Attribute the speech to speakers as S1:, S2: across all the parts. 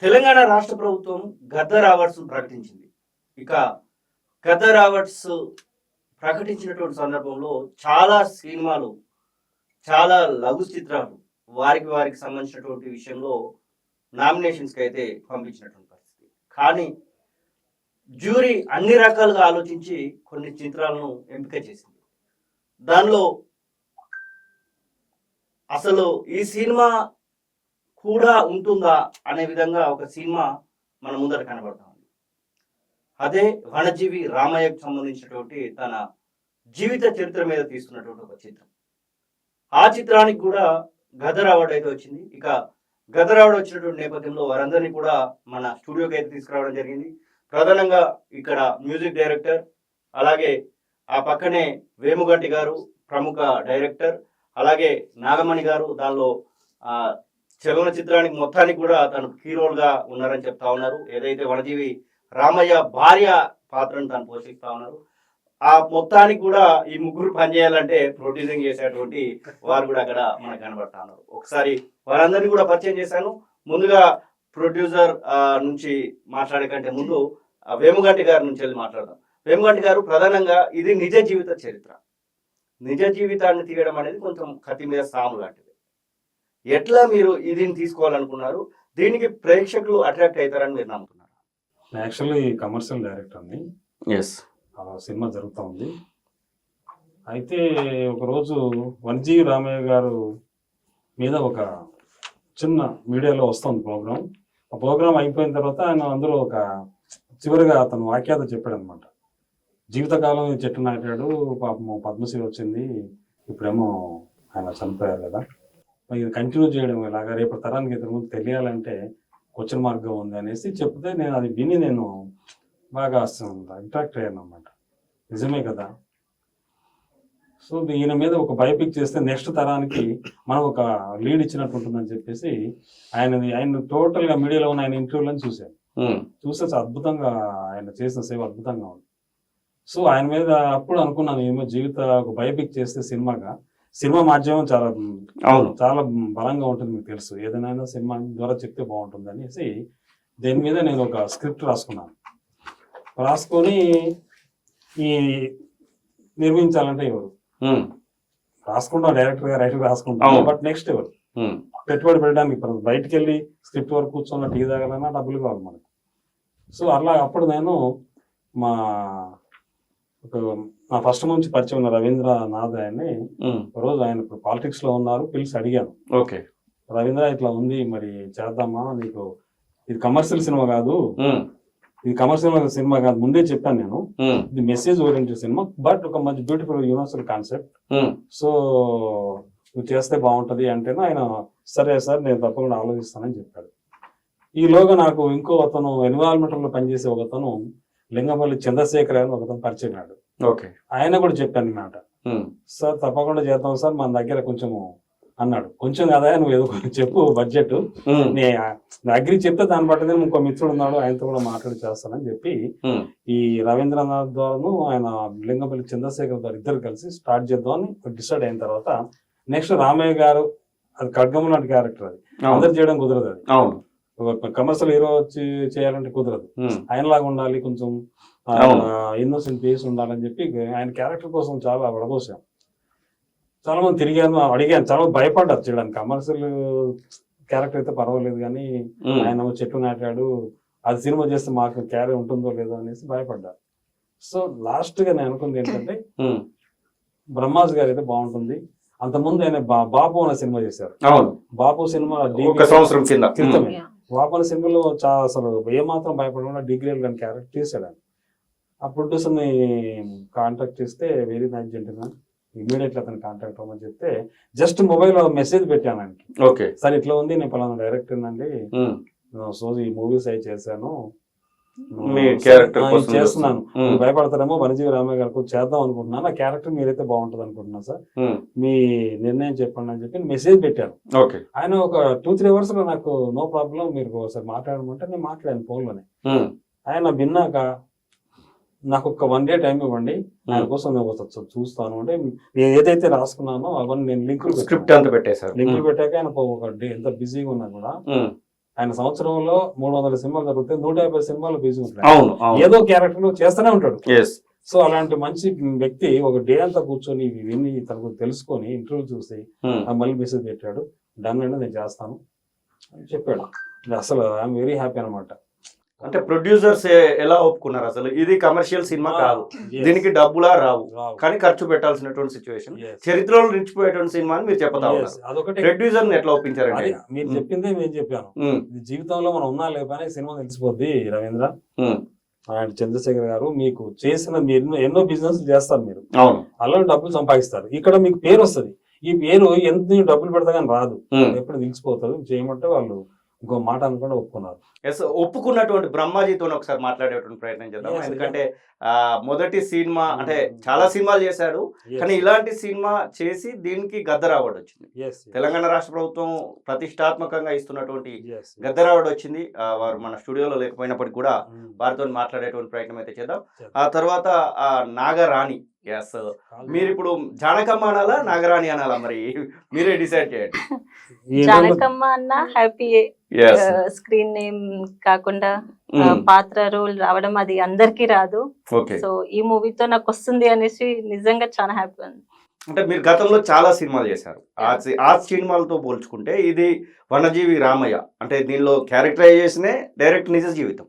S1: తెలంగాణ రాష్ట్ర ప్రభుత్వం గద్దర్ అవార్డ్స్ ప్రకటించింది. ఇక గద్దర్ అవార్డ్స్ ప్రకటించినటువంటి సందర్భంలో చాలా సినిమాలు, చాలా లఘు చిత్రాలు వారికి సంబంధించినటువంటి విషయంలో నామినేషన్స్కి అయితే పంపించినటువంటి పరిస్థితి. కానీ జ్యూరీ అన్ని రకాలుగా ఆలోచించి కొన్ని చిత్రాలను ఎంపిక చేసింది. దానిలో అసలు ఈ సినిమా కూడా ఉంటుందా అనే విధంగా ఒక సినిమా మన ముందర కనబడతా ఉంది. అదే వనజీవి రామయ్యకు సంబంధించినటువంటి తన జీవిత చరిత్ర మీద తీసుకున్నటువంటి ఒక చిత్రం. ఆ చిత్రానికి కూడా గదర్ అవార్డు అయితే వచ్చింది. ఇక గదర్ అవార్డు వచ్చినటువంటి నేపథ్యంలో వారందరినీ కూడా మన స్టూడియోకి అయితే తీసుకురావడం జరిగింది. ప్రధానంగా ఇక్కడ మ్యూజిక్ డైరెక్టర్, అలాగే ఆ పక్కనే వేముగంటి గారు ప్రముఖ డైరెక్టర్, అలాగే నాగమణి గారు దానిలో చలన చిత్రానికి మొత్తానికి కూడా తను హీరోలుగా ఉన్నారని చెప్తా ఉన్నారు. ఏదైతే వనజీవి రామయ్య భార్య పాత్రను తను పోషిస్తా ఉన్నారు. ఆ మొత్తానికి కూడా ఈ ముగ్గురు పనిచేయాలంటే ప్రొడ్యూసింగ్ చేసేటువంటి వారు కూడా అక్కడ మనకు కనబడతా ఉన్నారు. ఒకసారి వారందరినీ కూడా పరిచయం చేశాను. ముందుగా ప్రొడ్యూసర్ నుంచి మాట్లాడే కంటే ముందు వేముగంటి గారి నుంచి వెళ్ళి మాట్లాడదాం. వేముగంటి గారు, ప్రధానంగా ఇది నిజ జీవిత చరిత్ర. నిజ జీవితాన్ని తీయడం అనేది కొంచెం కత్తి మీద సాము లాంటిది. ఎట్లా మీరు ఇది తీసుకోవాలనుకున్నారు? దీనికి ప్రేక్షకులు అట్రాక్ట్ అవుతారని మీరు నమ్ముతున్నారు?
S2: యాక్చువల్లీ కమర్షియల్ డైరెక్టర్ని.
S1: ఎస్,
S2: సినిమా జరుగుతూ ఉంది. అయితే ఒకరోజు వనజీవి రామయ్య గారు మీద ఒక చిన్న మీడియాలో వస్తుంది ప్రోగ్రామ్. ఆ ప్రోగ్రామ్ అయిపోయిన తర్వాత ఆయన అందులో ఒక చివరిగా అతను వాక్యాత చెప్పాడు అనమాట. జీవితకాలం ఈ చెట్టు నాటాడు, పాపం పద్మశ్రీ వచ్చింది, ఇప్పుడేమో ఆయన చనిపోయారు కదా, ఇది కంటిన్యూ చేయడం ఇలాగా రేపు తరానికి ఇతర ముందు తెలియాలంటే క్వశ్చన్ మార్గం ఉంది అనేసి చెప్తే నేను అది విని నేను బాగా అట్రాక్ట్ అయ్యాను అనమాట. నిజమే కదా. సో ఈయన మీద ఒక బయోపిక్ చేస్తే నెక్స్ట్ తరానికి మనం ఒక లీడ్ ఇచ్చినట్టు ఉంటుందని చెప్పేసి ఆయన టోటల్గా మీడియాలో ఉన్న ఆయన ఇంటర్వ్యూలను చూశాను. చూస్తే అద్భుతంగా ఆయన చేసిన సేవ అద్భుతంగా ఉంది. సో ఆయన మీద అప్పుడు అనుకున్నాను, ఏమో జీవిత ఒక బయోపిక్ చేస్తే సినిమా మాధ్యమం చాలా బలంగా ఉంటుంది, మీకు తెలుసు. ఏదైనా సినిమా ద్వారా చెప్తే బాగుంటుంది అనేసి దేని మీద నేను ఒక స్క్రిప్ట్ రాసుకొని ఈ నిర్మించాలంటే ఎవరు రాసుకుంటాం, డైరెక్టర్ గా రైటర్ రాసుకుంటాం, బట్ నెక్స్ట్ ఎవరు పెట్టుబడి పెట్టడానికి బయటకు వెళ్ళి స్క్రిప్ట్ వరకు కూర్చొని టీ తాగాలన్నా డబ్బులు కావాలి మనకి. సో అలా అప్పుడు నేను నా ఫస్ట్ నుంచి పరిచయం ఉన్న రవీంద్రనాథ్ ఆయన్ని రోజు ఆయన ఇప్పుడు పాలిటిక్స్ లో ఉన్నారు, పిలిచి అడిగాను.
S1: ఓకే
S2: రవీంద్ర ఇట్లా ఉంది, మరి చేద్దామా, నీకు ఇది కమర్షియల్ సినిమా కాదు, ముందే చెప్పాను నేను, ఇది మెసేజ్ ఓరియంటెడ్ సినిమా, బట్ ఒక మంచి బ్యూటిఫుల్ యూనివర్సల్ కాన్సెప్ట్, సో నువ్వు చేస్తే బాగుంటది అంటేనే ఆయన సరే సార్ నేను తప్పకుండా ఆలోచిస్తానని చెప్పాడు. ఈలోగా నాకు ఇంకో అతను ఎన్విరాన్మెంటల్ లో పనిచేసే ఒక అతను లింగంపల్లి చంద్రశేఖర్ అని ఒకతను పరిచయం అయ్యాడు.
S1: ఓకే, ఆయన
S2: కూడా చెప్పాను అన్నమాట, సార్ తప్పకుండా చేద్దాం సార్, మన దగ్గర కొంచెం అన్నాడు. కొంచెం కదా, నువ్వు ఏదో చెప్పు బడ్జెట్, అగ్రి చెప్తే దాన్ని బట్టి ఇంకో మిత్రుడు ఉన్నాడు, ఆయనతో కూడా మాట్లాడి చేస్తానని చెప్పి ఈ రవీంద్రనాథ్ ద్వారాను ఆయన లింగంపల్లి చంద్రశేఖర్ ద్వారా ఇద్దరు కలిసి స్టార్ట్ చేద్దామని డిసైడ్ అయిన తర్వాత నెక్స్ట్ రామయ్య గారు, అది ఖడ్గం లాంటి క్యారెక్టర్, అది అందరు చేయడం కుదరదు, అది కమర్షియల్ హీరో వచ్చి చేయాలంటే కుదరదు, ఆయనలాగా ఉండాలి, కొంచెం ఇన్నోసెంట్ ఫేస్ ఉండాలని చెప్పి ఆయన క్యారెక్టర్ కోసం చాలా వడబోసాం. చాలా మంది తిరిగాను, అడిగాను, చాలా మంది భయపడ్డారు చేయడానికి. కమర్షియల్ క్యారెక్టర్ అయితే పర్వాలేదు కానీ ఆయన చెట్టు నాటాడు, అది సినిమా చేస్తే మాకు క్యారీ ఉంటుందో లేదో అనేసి భయపడ్డారు. సో లాస్ట్ గా నేను అనుకుంది ఏంటంటే బ్రహ్మాజ్ గారు అయితే బాగుంటుంది. అంతకుముందు ఆయన బాపు అనే సినిమా చేశారు. బాపు సినిమా క్రితమే. బాపు అనే సినిమాలో అసలు ఏమాత్రం భయపడకుండా డిగ్రీ కానీ క్యారెక్టర్ చేశాడు ఆయన. ఆ ప్రొడ్యూసర్ని కాంటాక్ట్ చేస్తే వెరీ నైస్ జెంటిల్మెన్, ఇమీడియట్లీ అతను కాంటాక్ట్ అవ్వమని చెప్తే జస్ట్ మొబైల్ మెసేజ్ పెట్టాను ఆయనకి. ఓకే సార్ ఇట్లా ఉంది, నేను పలానా డైరెక్టర్ అండి, సో ఈ మూవీస్ అవి చేశాను, చేస్తున్నాను, భయపడతారేమో, వనజీవి రామయ్య గారికి చేద్దాం అనుకుంటున్నాను, ఆ క్యారెక్టర్ మీరైతే బాగుంటుంది అనుకుంటున్నాను సార్, మీ నిర్ణయం చెప్పండి అని చెప్పి మెసేజ్ పెట్టాను. ఆయన ఒక 2-3 hours లో నాకు నో ప్రాబ్లం, మీరు ఒకసారి మాట్లాడమంటే నేను మాట్లాడాను ఫోన్ లోనే. ఆయన విన్నాక నాకు ఒక 1 day టైం ఇవ్వండి, ఆయన కోసం నేను చూస్తాను అంటే నేను ఏదైతే రాసుకున్నానో అవన్నీ నేను లింకులు పెట్టాక ఆయన ఒక డే ఎంత బిజీగా ఉన్నా కూడా ఆయన సంవత్సరంలో 300 సినిమాలు జరిగితే 150 సినిమాలు బిజీ ఉంటాడు.
S1: అవును అవును
S2: ఏదో క్యారెక్టర్ చేస్తూనే ఉంటాడు.
S1: ఎస్
S2: సో అలాంటి మంచి వ్యక్తి ఒక డే అంతా కూర్చొని ఇవి విని తనకు తెలుసుకొని ఇంటర్వ్యూ చూసి మళ్ళీ మెసేజ్ పెట్టాడు, డన్ అండి నేను చేస్తాను అని చెప్పాడు. అసలు ఐఎమ్ వెరీ హ్యాపీ అనమాట.
S1: అంటే ప్రొడ్యూసర్స్ ఎలా ఒప్పుకున్నారు? అసలు ఇది కమర్షియల్ సినిమా కాదు, దీనికి డబ్బులా రావు, కానీ ఖర్చు పెట్టాల్సినటువంటి సిచ్యువేషన్, చరిత్రలో నిలిచిపోయేటువంటి సినిమా అని మీరు చెప్తా ఉన్నారు.
S2: అదొకటి
S1: ప్రొడ్యూసర్ ఎట్లా ఒప్పించారండి?
S2: మీరు చెప్పిందే నేను చెప్పాను. ఇది జీవితంలో మనం ఉన్నా లేకపోయినా సినిమా తెలిసిపోద్ది రవీంద్ర. ఆయన చంద్రశేఖర్ గారు మీకు చేసిన మీరు ఎన్నో బిజినెస్ చేస్తారు, మీరు అలా డబ్బులు సంపాదిస్తారు, ఇక్కడ మీకు పేరు వస్తుంది. ఈ పేరు ఎంత డబ్బులు పెడతా కానీ రాదు, ఎప్పుడు నిలిచిపోతారు. చేయమంటే వాళ్ళు ఇంకో మాట అనుకుంటే ఒప్పుకున్నారు.
S1: ఎస్, ఒప్పుకున్నటువంటి బ్రహ్మాజీతో ఒకసారి మాట్లాడేటువంటి ప్రయత్నం చేద్దాం. ఎందుకంటే మొదటి సినిమా అంటే చాలా సినిమాలు చేశాడు, కానీ ఇలాంటి సినిమా చేసి దీనికి గద్దర్ అవార్డు వచ్చింది. తెలంగాణ రాష్ట్ర ప్రభుత్వం ప్రతిష్టాత్మకంగా ఇస్తున్నటువంటి గద్దర్ అవార్డు వచ్చింది. వారు మన స్టూడియోలో లేకపోయినప్పటికీ కూడా వారితో మాట్లాడేటువంటి ప్రయత్నం అయితే చేద్దాం. ఆ తర్వాత నాగరాణి, ఎస్, మీరు ఇప్పుడు జానకమ్మ అనాలా నాగరాణి అనాలా, మరి మీరే డిసైడ్ చేయండి.
S3: జానకమ్మ అన్న హ్యాపీ. స్క్రీన్ నేమ్ కాకుండా పాత్ర రోల్ రావడం అది అందరికీ రాదు. సో ఈ మూవీతో నాకు వస్తుంది అనేసి నిజంగా చాలా హ్యాపీ ఉంది.
S1: అంటే మీరు గతంలో చాలా సినిమాలు చేశారు, ఆ సినిమాలతో పోల్చుకుంటే ఇది వనజీవి రామయ్య అంటే దీనిలో క్యారెక్టరైజేషనే డైరెక్ట్ నిజ జీవితం.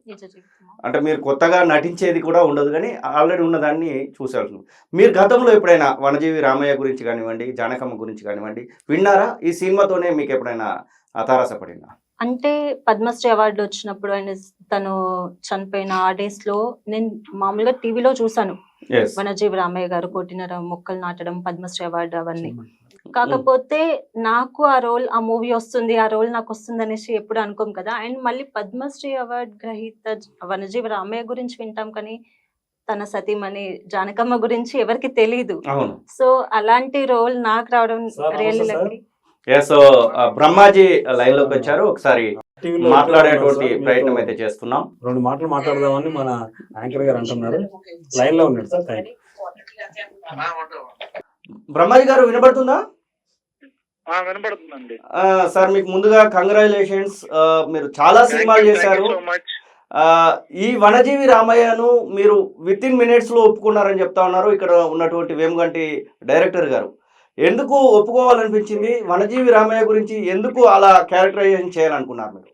S1: అంటే మీరు కొత్తగా నటించేది కూడా ఉండదు, కానీ ఆల్రెడీ ఉన్నదాన్ని చూసాల్సి. మీరు గతంలో ఎప్పుడైనా వనజీవి రామయ్య గురించి కానివ్వండి, జానకమ్మ గురించి కానివ్వండి విన్నారా? ఈ సినిమాతోనే మీకు ఎప్పుడైనా తారసపడిందా?
S3: అంటే పద్మశ్రీ అవార్డు వచ్చినప్పుడు ఆయన తను చనిపోయిన ఆ డేస్ లో నేను మామూలుగా టీవీలో చూసాను, వనజీవి రామయ్య గారు కోటిన్నర మొక్కలు నాటడం, పద్మశ్రీ అవార్డు అవన్నీ. కాకపోతే నాకు ఆ రోల్, ఆ మూవీ వస్తుంది, ఆ రోల్ నాకు వస్తుంది అనేసి ఎప్పుడు అనుకోం కదా. అండ్ మళ్ళీ పద్మశ్రీ అవార్డు గ్రహీత వనజీవి రామయ్య గురించి వింటాం, కానీ తన సతీమణి జానకమ్మ గురించి ఎవరికి తెలీదు. సో అలాంటి రోల్ నాకు రావడం really lucky.
S1: So Brahmaji line లోకి వచ్చారు, ఒకసారి మాట్లాడేటువంటి ప్రయత్నం అయితే చేస్తున్నాం.
S2: 2 మాటలు మాట్లాడదామని మన యాంకర్ గారు అంటున్నారు, లైన్ లో ఉన్నాడు సార్. Thank you.
S1: బ్రహ్మాజీ గారు వినబడుతుందా?
S4: వినబడుతుందండి
S1: సార్. మీకు ముందుగా కంగ్రాచులేషన్స్, మీరు చాలా సినిమాలు చేశారు. ఈ వనజీవి రామయ్యను మీరు విత్ ఇన్ మినిట్స్ లో ఒప్పుకున్నారని చెప్తా ఉన్నారు ఇక్కడ ఉన్నటువంటి వేమగంటి డైరెక్టర్ గారు. ఎందుకు ఒప్పుకోవాలనిపించింది? వనజీవి రామయ్య గురించి ఎందుకు అలా క్యారెక్టరైజేషన్ చేయాలనుకున్నారు మీరు?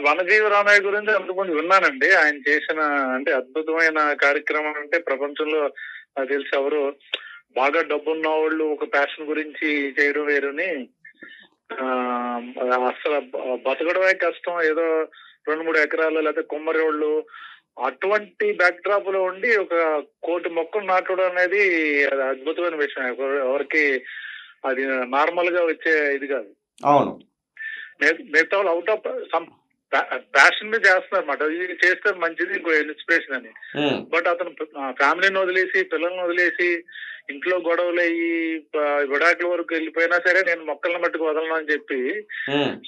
S4: వనజీవి రామయ్య గురించి అంతకుముందు విన్నానండి. ఆయన చేసిన అంటే అద్భుతమైన కార్యక్రమం అంటే ప్రపంచంలో నాకు తెలిసి ఎవరు బాగా డబ్బున్న వాళ్ళు ఒక ప్యాషన్ గురించి చేయడం వేరుని, అసలు బతకడమే కష్టం, ఏదో 2-3 ఎకరాలు లేకపోతే కుమ్మరోళ్ళు అటువంటి బ్యాక్ డ్రాప్ లో ఉండి ఒక 1,000 మొక్కలు నాటడం అనేది అది అద్భుతమైన విషయం. ఎవరికి అది నార్మల్ గా వచ్చే ఇది కాదు.
S1: అవును,
S4: మిగతా వాళ్ళు అవుట్ ఆఫ్ సమ్ ప్యాషన్ మీద చేస్తున్నారు అన్నమాట. ఇది చేస్తే మంచిది, ఇంకో ఇన్స్పిరేషన్ అని. బట్ అతను ఫ్యామిలీని వదిలేసి, పిల్లల్ని వదిలేసి, ఇంట్లో గొడవలు అయ్యి విడాకుల వరకు వెళ్ళిపోయినా సరే నేను మొక్కలను మట్టుకు వదలను అని చెప్పి,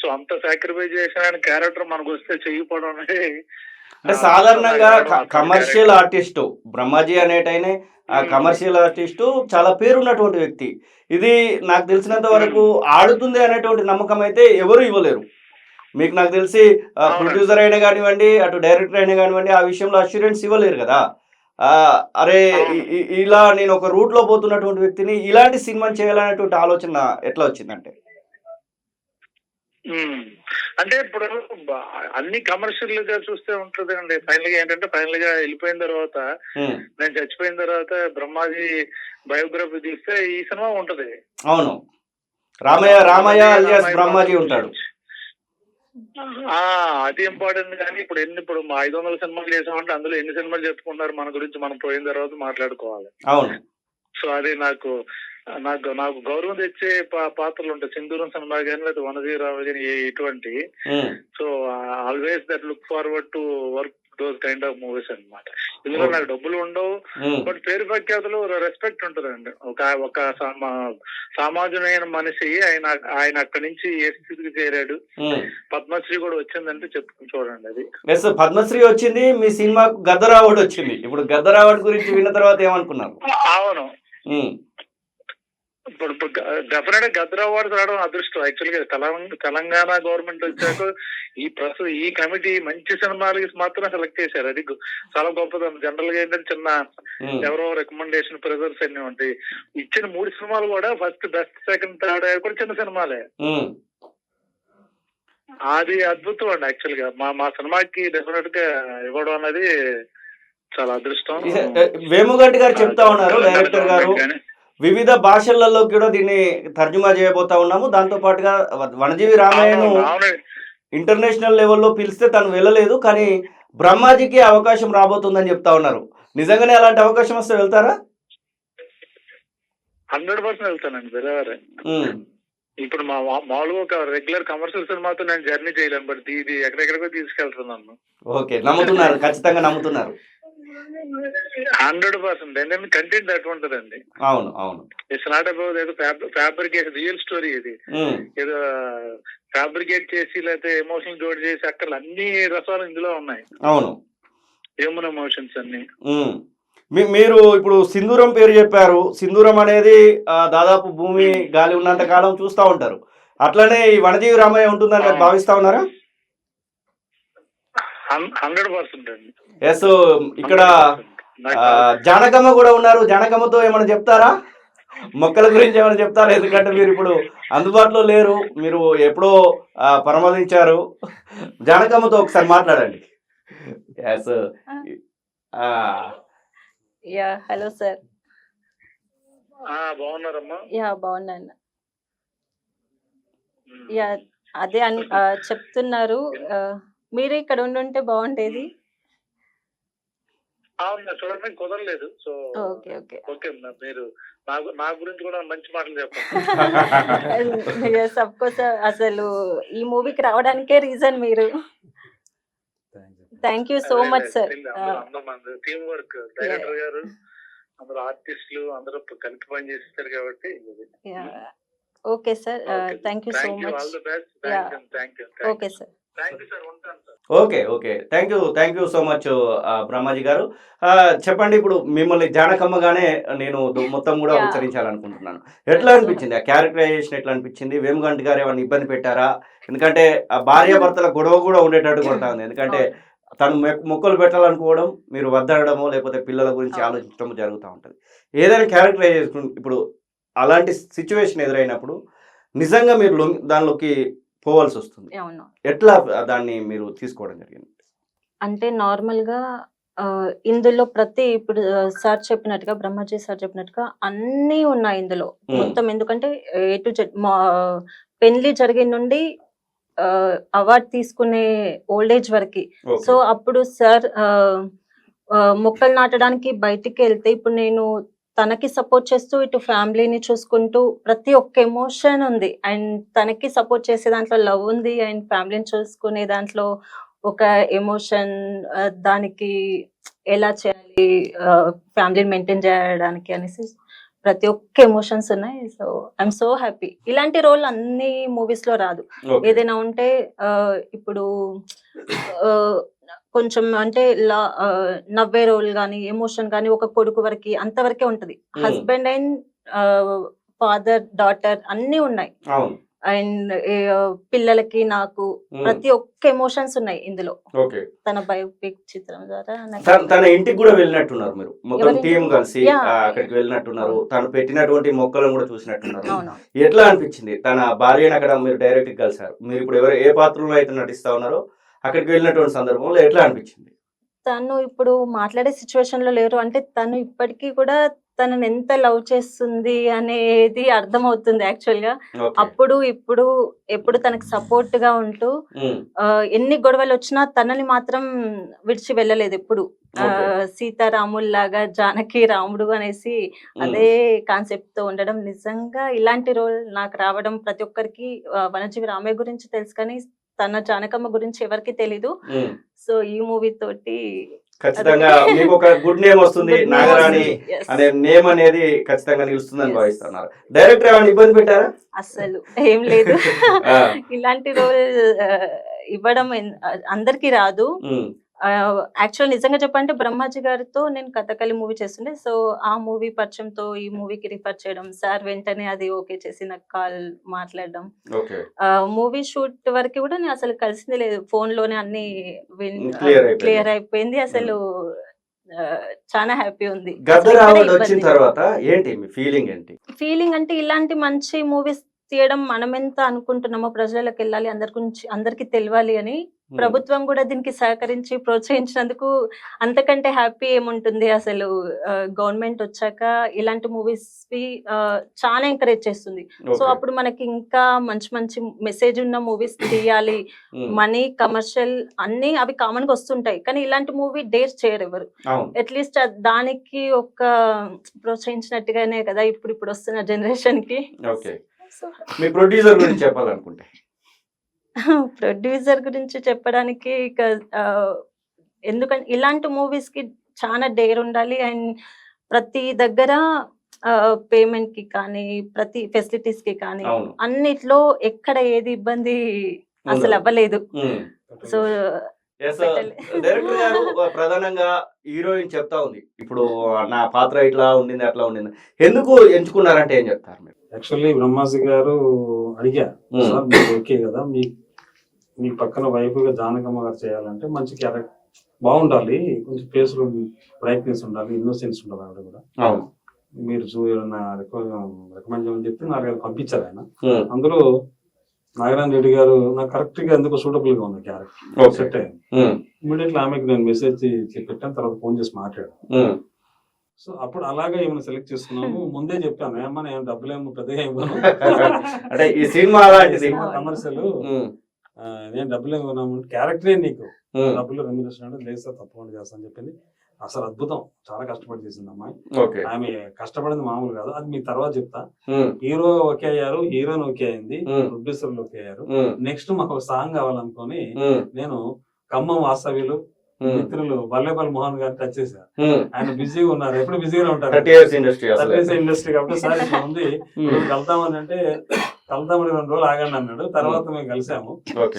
S4: సో అంత సాక్రిఫైస్ చేసిన ఆయన క్యారెక్టర్ మనకు వస్తే చెయ్యిపోవడం అనేది.
S1: అంటే సాధారణంగా కమర్షియల్ ఆర్టిస్టు బ్రహ్మాజీ అనేటైనా కమర్షియల్ ఆర్టిస్టు చాలా పేరున్నటువంటి వ్యక్తి. ఇది నాకు తెలిసినంత వరకు ఆడుతుంది అనేటువంటి నమ్మకం అయితే ఎవరు ఇవ్వలేరు. మీకు నాకు తెలిసి ప్రొడ్యూసర్ అయినా కానివ్వండి, అటు డైరెక్టర్ అయినా కానివ్వండి, ఆ విషయంలో అష్యూరెన్స్ ఇవ్వలేరు కదా. అరే ఇలా నేను ఒక రూట్ లో పోతున్నటువంటి వ్యక్తిని ఇలాంటి సినిమాని చేయాలనేటువంటి ఆలోచన ఎట్లా వచ్చిందంటే?
S4: అంటే ఇప్పుడు అన్ని కమర్షియల్ గా చూస్తే ఉంటది అండి. ఫైనల్ గా ఏంటంటే ఫైనల్ గా వెళ్ళిపోయిన తర్వాత, నేను చచ్చిపోయిన తర్వాత బ్రహ్మాజీ బయోగ్రఫీ తీస్తే ఈ సినిమా ఉంటది.
S1: అవును, రామయ్య అలియాస్ బ్రహ్మాజీ ఉంటాడు.
S4: అది ఇంపార్టెంట్. కానీ ఇప్పుడు 500 సినిమాలు చేసామంటే అందులో ఎన్ని సినిమాలు చెప్పుకుంటారు మన గురించి, మనం పోయిన తర్వాత మాట్లాడుకోవాలి.
S1: అవును.
S4: సో అది నాకు గౌరవం తెచ్చే పాత్రలు ఉంటాయి. సింధూరం సినిమా కానీ లేదా వనజీవి రామయ్య కానీ ఇటువంటి. So always that look forward to work those kind of movies అన్నమాట. ఇందులో నాకు డబ్బులు ఉండవు, బట్ పేరు ప్రఖ్యాతులు, రెస్పెక్ట్ ఉంటుందండి. ఒక సామాన్యమైన మనిషి ఆయన అక్కడి నుంచి ఏ స్థితికి చేరాడు. పద్మశ్రీ కూడా వచ్చిందంటే చెప్పుకుని చూడండి. అది
S1: పద్మశ్రీ వచ్చింది, మీ సినిమాకు గద్దర్ అవార్డు వచ్చింది. ఇప్పుడు గద్దర్ అవార్డు గురించి విన్న తర్వాత ఏమనుకున్నారు?
S4: అవును, ఇప్పుడు డెఫినెట్ గా గద్ర అవార్డ్స్ రావడం అదృష్టం. యాక్చువల్ గా తెలంగాణ గవర్నమెంట్ వచ్చాక ఈ కమిటీ మంచి సినిమాలకి మాత్రం సెలెక్ట్ చేశారు. అది చాలా గొప్పది. జనరల్ గా ఏంటంటే చిన్న ఎవరో రికమెండేషన్ ప్రెజర్స్ అన్ని ఉంటాయి. ఇచ్చిన 3 సినిమాలు కూడా ఫస్ట్, బెస్ట్, సెకండ్, థర్డ్ కూడా చిన్న సినిమాలే. అది అద్భుతం అండి. యాక్చువల్ గా మా సినిమాకి డెఫినెట్ గా ఇవ్వడం అనేది చాలా అదృష్టం.
S1: వేముగంటి గారు చెప్తా ఉన్నారు, డైరెక్టర్ గారు, వివిధ భాషలలో కూడా దీన్ని తర్జుమా చేయబోతా ఉన్నాము. దాంతో పాటుగా వనజీవి రామయ్యను ఇంటర్నేషనల్ లెవెల్లో పిలిస్తే తను వెళ్ళలేదు, కానీ బ్రహ్మాజీకి అవకాశం రాబోతుందని చెప్తా ఉన్నారు. నిజంగానే అలాంటి అవకాశం వస్తే వెళ్తారా?
S4: 100% వెళ్తానండి. బెరవరే ఇప్పుడు మామూలుగా ఒక రెగ్యులర్ కమర్షియల్ సినిమాతో నేను జర్నీ చేయలేను, బట్ ఇది ఎక్కడెక్కడికో తీసుకెళ్తున్నాను.
S1: ఓకే, నమ్ముతున్నారు, ఖచ్చితంగా నమ్ముతున్నారు.
S4: 100%. ఎందుకంటే కంటెంట్ అటువంటిదండి.
S1: అవును అవును.
S4: ఇట్స్ నాట్ అబౌట్ ఏదో ఫ్యాబ్రికేట్, రియల్ స్టోరీ. ఇది ఏదో ఫ్యాబ్రికేట్ చేసి లేకపోతే ఎమోషన్ జోడ్ చేసి అక్కడ అన్ని రసాలు ఇందులో ఉన్నాయి.
S1: అవును,
S4: హ్యూమన్ ఎమోషన్స్ అన్ని.
S1: మీరు ఇప్పుడు సింధూరం పేరు చెప్పారు. సింధూరం అనేది దాదాపు భూమి గాలి ఉన్నంత కాలం చూస్తూ ఉంటారు. అట్లనే ఈ వనజీవి రామయ్య ఉంటుందని మీరు భావిస్తా ఉన్నారా?
S4: 100% అండి.
S1: ఎస్. ఇక్కడ జానకమ్మ కూడా ఉన్నారు. జానకమ్మతో ఏమైనా చెప్తారా? మొక్కల గురించి ఏమైనా చెప్తారా? ఎందుకంటే మీరు ఇప్పుడు అందుబాటులో లేరు, మీరు ఎప్పుడో పరమదించారు. జానకమ్మతో ఒకసారి మాట్లాడండి. ఎస్.
S3: Yeah, hello sir.
S4: బాగున్నారమ్మా?
S3: యా, బాగున్నాను. యా, అదే చెప్తున్నారు, మీరే ఇక్కడ ఉండుంటే బాగుండేది.
S4: చూడండి, కుదరలేదు. సో
S3: ఓకే ఓకే
S4: ఓకే, మీరు నా గురించి కూడా మంచి మాటలు చెప్పండి.
S3: Of course. అసలు ఈ మూవీకి రావడానికే రీజన్ మీరు. Thank you so much sir.
S4: Team work, director గారు, అందరూ ఆర్టిస్టులు అందరూ కలిపి పని చేస్తారు కాబట్టి.
S3: Okay sir, thank you so much.
S4: All the best. Thank you.
S3: Okay sir.
S4: Thank you sir. ఉంటాను sir.
S1: Okay okay, thank you so much Brahmaji గారు. చెప్పండి, ఇప్పుడు మిమ్మల్ని జానకమ్మగానే నేను మొత్తం కూడా ఉచ్చరించాలనుకుంటున్నాను. ఎట్లా అనిపించింది? ఆ క్యారెక్టరైజేషన్ ఎట్లా అనిపించింది? వేముగంటి గారు ఏమైనా ఇబ్బంది పెట్టారా? ఎందుకంటే ఆ భార్యాభర్తల గొడవ కూడా ఉండేటట్టు కొడతా ఉంది. ఎందుకంటే తను మొక్కలు పెట్టాలనుకోవడం, మీరు వద్దడమో లేకపోతే పిల్లల గురించి ఆలోచించడం జరుగుతూ ఉంటుంది. ఏదైనా క్యారెక్టరైజేషన్ ఇప్పుడు అలాంటి సిచ్యువేషన్ ఎదురైనప్పుడు నిజంగా మీరు దానిలోకి పోవాల్సి వస్తుంది. ఎట్లా దాన్ని మీరు తీసుకోవడం జరిగింది?
S3: అంటే నార్మల్ గా ఇందులో ఇప్పుడు సార్ చెప్పినట్టుగా, బ్రహ్మాజీ సార్ చెప్పినట్టుగా అన్నీ ఉన్నాయి ఇందులో మొత్తం. ఎందుకంటే A to Z పెళ్లి జరిగిన నుండి అవార్డు తీసుకునే ఓల్డ్ ఏజ్ వరకు. సో అప్పుడు సార్ మొక్కలు నాటడానికి బయటికి వెళ్తే, ఇప్పుడు నేను తనకి సపోర్ట్ చేస్తూ ఇటు ఫ్యామిలీని చూసుకుంటూ ప్రతి ఒక్క ఎమోషన్ ఉంది. అండ్ తనకి సపోర్ట్ చేసే దాంట్లో లవ్ ఉంది, అండ్ ఫ్యామిలీని చూసుకునే దాంట్లో ఒక ఎమోషన్, దానికి ఎలా చేయాలి, ఫ్యామిలీని మెయింటైన్ చేయడానికి అనేసి ప్రతి ఒక్క ఎమోషన్స్ ఉన్నాయి. So I'm so happy. ఇలాంటి రోల్ అన్ని మూవీస్ లో రాదు. ఏదైనా ఉంటే ఇప్పుడు కొంచెం అంటే నవ్వే రోల్ కానీ ఎమోషన్ కానీ ఒక కొడుకు వరకు అంతవరకే ఉంటది. హస్బెండ్ అండ్ ఫాదర్ డాటర్ అన్ని ఉన్నాయి. అండ్ పిల్లలకి నాకు ప్రతి ఒక్క ఎమోషన్స్ ఉన్నాయి ఇందులో. తన బయోపిక్ చిత్రం ద్వారా
S1: తన ఇంటికి కూడా వెళ్ళినట్టున్నారు మీరు, మొత్తం టీం కలిసి అక్కడికి వెళ్ళినట్టున్నారు. తను పెట్టినటువంటి మొక్కలను కూడా చూసినట్టున్నారు. ఎట్లా అనిపించింది? తన భార్యను అక్కడ మీరు డైరెక్ట్ కలిసారు. మీరు ఇప్పుడు ఏ పాత్రలో అయితే నటిస్తా ఉన్నారో అక్కడికి వెళ్ళినటువంటి సందర్భంలో ఎట్లా అనిపించింది?
S3: తను ఇప్పుడు మాట్లాడే సిచ్యువేషన్ లో లేరు. అంటే తను ఇప్పటికీ కూడా తనని ఎంత లవ్ చేస్తుంది అనేది అర్థమవుతుంది యాక్చువల్ గా. అప్పుడు ఎప్పుడు తనకు సపోర్ట్ గా ఉంటూ ఎన్ని గొడవలు వచ్చినా తనని మాత్రం విడిచి వెళ్ళలేదు ఎప్పుడు. సీతారాముల్లాగా జానకి రాముడు అనేసి అదే కాన్సెప్ట్ తో ఉండడం. నిజంగా ఇలాంటి రోల్ నాకు రావడం, ప్రతి ఒక్కరికి వనజీవి రామయ్య గురించి తెలుసు కానీ తన జానకమ్మ గురించి ఎవరికి తెలీదు. సో ఈ మూవీ తోటి
S1: ఖచ్చితంగా మీకు ఒక గుడ్ నేమ్ వస్తుంది. నాగరాణి అనే నేమ్ అనేది ఖచ్చితంగా నిలుస్తుందని భావిస్తున్నారు. డైరెక్టర్ ఏమైనా ఇబ్బంది పెట్టారా?
S3: అసలు ఏం లేదు. ఇలాంటి రోల్ ఇవ్వడం అందరికి రాదు. యాక్చువల్ నిజంగా చెప్పంటే బ్రహ్మాజీ గారితో నేను కథకళి మూవీ చేస్తుండే. సో ఆ మూవీ పరిచయంతో ఈ మూవీకి రిఫర్ చేయడం, సార్ వెంటనే అది ఓకే చేసి నాకు కాల్ మాట్లాడడం.
S1: ఓకే.
S3: మూవీ షూట్ వరకు కూడా నేను అసలు కలిసిందే లేదు. ఫోన్ లోనే అన్ని
S1: క్లియర్
S3: అయిపోయింది. అసలు చాలా హ్యాపీ ఉంది.
S1: గద్దర్ అవార్డు వచ్చిన తర్వాత ఏంటి మీ ఫీలింగ్ ఏంటి?
S3: ఫీలింగ్ అంటే ఇలాంటి మంచి మూవీస్ తీయడం మనం ఎంత అనుకుంటున్నామో ప్రజలకు వెళ్ళాలి, అందరికి తెలియాలి అని ప్రభుత్వం కూడా దీనికి సహకరించి ప్రోత్సహించినందుకు అంతకంటే హ్యాపీ ఏముంటుంది. అసలు గవర్నమెంట్ వచ్చాక ఇలాంటి మూవీస్ చాలా ఎంకరేజ్ చేస్తుంది. సో అప్పుడు మనకి ఇంకా మంచి మంచి మెసేజ్ ఉన్న మూవీస్ తీయాలి. మనీ, కమర్షియల్ అన్ని అవి కామన్ గా వస్తుంటాయి, కానీ ఇలాంటి మూవీ డేర్ చేయరు ఎవరు. అట్లీస్ట్ దానికి ఒక ప్రోత్సహించినట్టుగానే కదా ఇప్పుడు వస్తున్న జనరేషన్ కి.
S1: మీ ప్రొడ్యూసర్ గురించి చెప్పాలనుకుంటే?
S3: ప్రొడ్యూసర్ గురించి చెప్పడానికి ఎందుకంటే ఇలాంటి మూవీస్ కి చాలా డేర్ ఉండాలి. అండ్ ప్రతి దగ్గర పేమెంట్ కి కానీ, ప్రతి ఫెసిలిటీస్ కి కానీ, అన్నిట్లో ఎక్కడ ఏది ఇబ్బంది అసలు అవ్వలేదు. సో
S1: డైరెక్టర్ గారు ప్రధానంగా హీరోయిన్ చెప్తా ఉంది, ఇప్పుడు నా పాత్ర ఇట్లా ఉండింది అట్లా ఉండింది, ఎందుకు ఎంచుకున్నారంటే ఏం చెప్తారు మీరు?
S2: యాక్చువల్లీ బ్రహ్మాజీ గారు అడిగా, సార్ మీకు ఓకే కదా, మీ పక్కన వైఫ్ గా జానకమ్మ గారు చేయాలంటే మంచి క్యారెక్టర్ బాగుండాలి, కొంచెం ఫేస్ లో బ్రైట్నెస్ ఉండాలి, ఇన్నోసెన్స్ ఉండాలి ఆవిడ కూడా, మీరు రికమెండ్ చేయమని చెప్పి నాకు పంపించారు ఆయన. అందులో నాగరాజ రెడ్డి గారు నాకు కరెక్ట్ గా ఎందుకు సూటబుల్ గా ఉంది క్యారెక్టర్, సెట్ అయ్యింది. ఇమీడియట్లీ ఆమెకి నేను మెసేజ్ పెట్టాను, తర్వాత ఫోన్ చేసి మాట్లాడాను. సో అప్పుడు అలాగే ఏమైనా సెలెక్ట్ చేసుకున్నాము. ముందే చెప్పాను, ఏమన్నా నేను డబ్బులేమో పెద్దగా ఇవ్వను,
S1: అంటే ఈ సినిమా
S2: కమర్షియల్ నేను డబ్బులు ఇవ్వను, క్యారెక్టరే నీకు డబ్బులు రెమ్యునరేషన్ అంటే లేదు సార్ తప్పకుండా చేస్తా అని చెప్పింది. అసలు అద్భుతం, చాలా కష్టపడి చేసింది అమ్మాయి. ఆమె కష్టపడింది మామూలు కాదు, అది మీ తర్వాత చెప్తా. హీరో ఓకే అయ్యారు, హీరోయిన్ ఓకే అయింది, ప్రొడ్యూసర్లు ఓకే అయ్యారు. నెక్స్ట్ మాకు సాంగ్ కావాలనుకొని నేను ఖమ్మం వాస్తవ్యులు మిత్రులు బల్లేపల్లి మోహన్ గారు టచ్ చేశారు. ఆయన బిజీగా ఉన్నారు, ఎప్పుడు బిజీగా ఉంటారు, ఇండస్ట్రీ కాబట్టి సార్ ఇట్లా ఉంది కలుద్దామని అంటే కలుద్దామని 2 రోజులు ఆగండి అన్నాడు. తర్వాత మేము కలిసాము.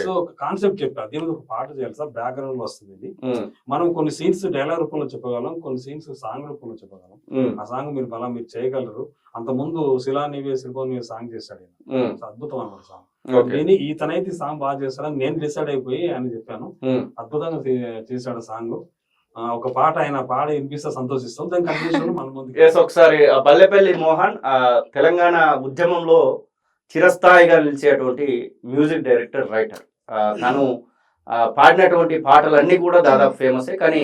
S2: సో ఒక కాన్సెప్ట్ చెప్పారు, దీనికి ఒక పాట చేయాలి సార్, బ్యాక్గ్రౌండ్ లో వస్తుంది ఇది. మనం కొన్ని సీన్స్ డైలాగ్ రూపంలో చెప్పగలం, కొన్ని సీన్స్ సాంగ్ రూపంలో చెప్పగలం. ఆ సాంగ్ మీరు చేయగలరు. అంత ముందు శిలా నీవే శిల్పం నీవే సాంగ్ చేశాడు, అద్భుతం అన్నమాట సాంగ్. ఇతనైతే సాంగ్ బాగా చేస్తాడని నేను డిసైడ్ అయిపోయి ఆయన చెప్పాను. అద్భుతంగా చేశాడు సాంగ్. ఒక పాట ఆయన పాట వినిపిస్తే సంతోషిస్తాం. దాని కంటిన్యూషన్ మన ముందు
S1: ఒకసారి బల్లెపల్లి మోహన్ తెలంగాణ ఉద్యమంలో చిరస్థాయిగా నిలిచేటువంటి మ్యూజిక్ డైరెక్టర్, రైటర్. తను పాడినటువంటి పాటలన్నీ కూడా దాదాపు ఫేమసే. కానీ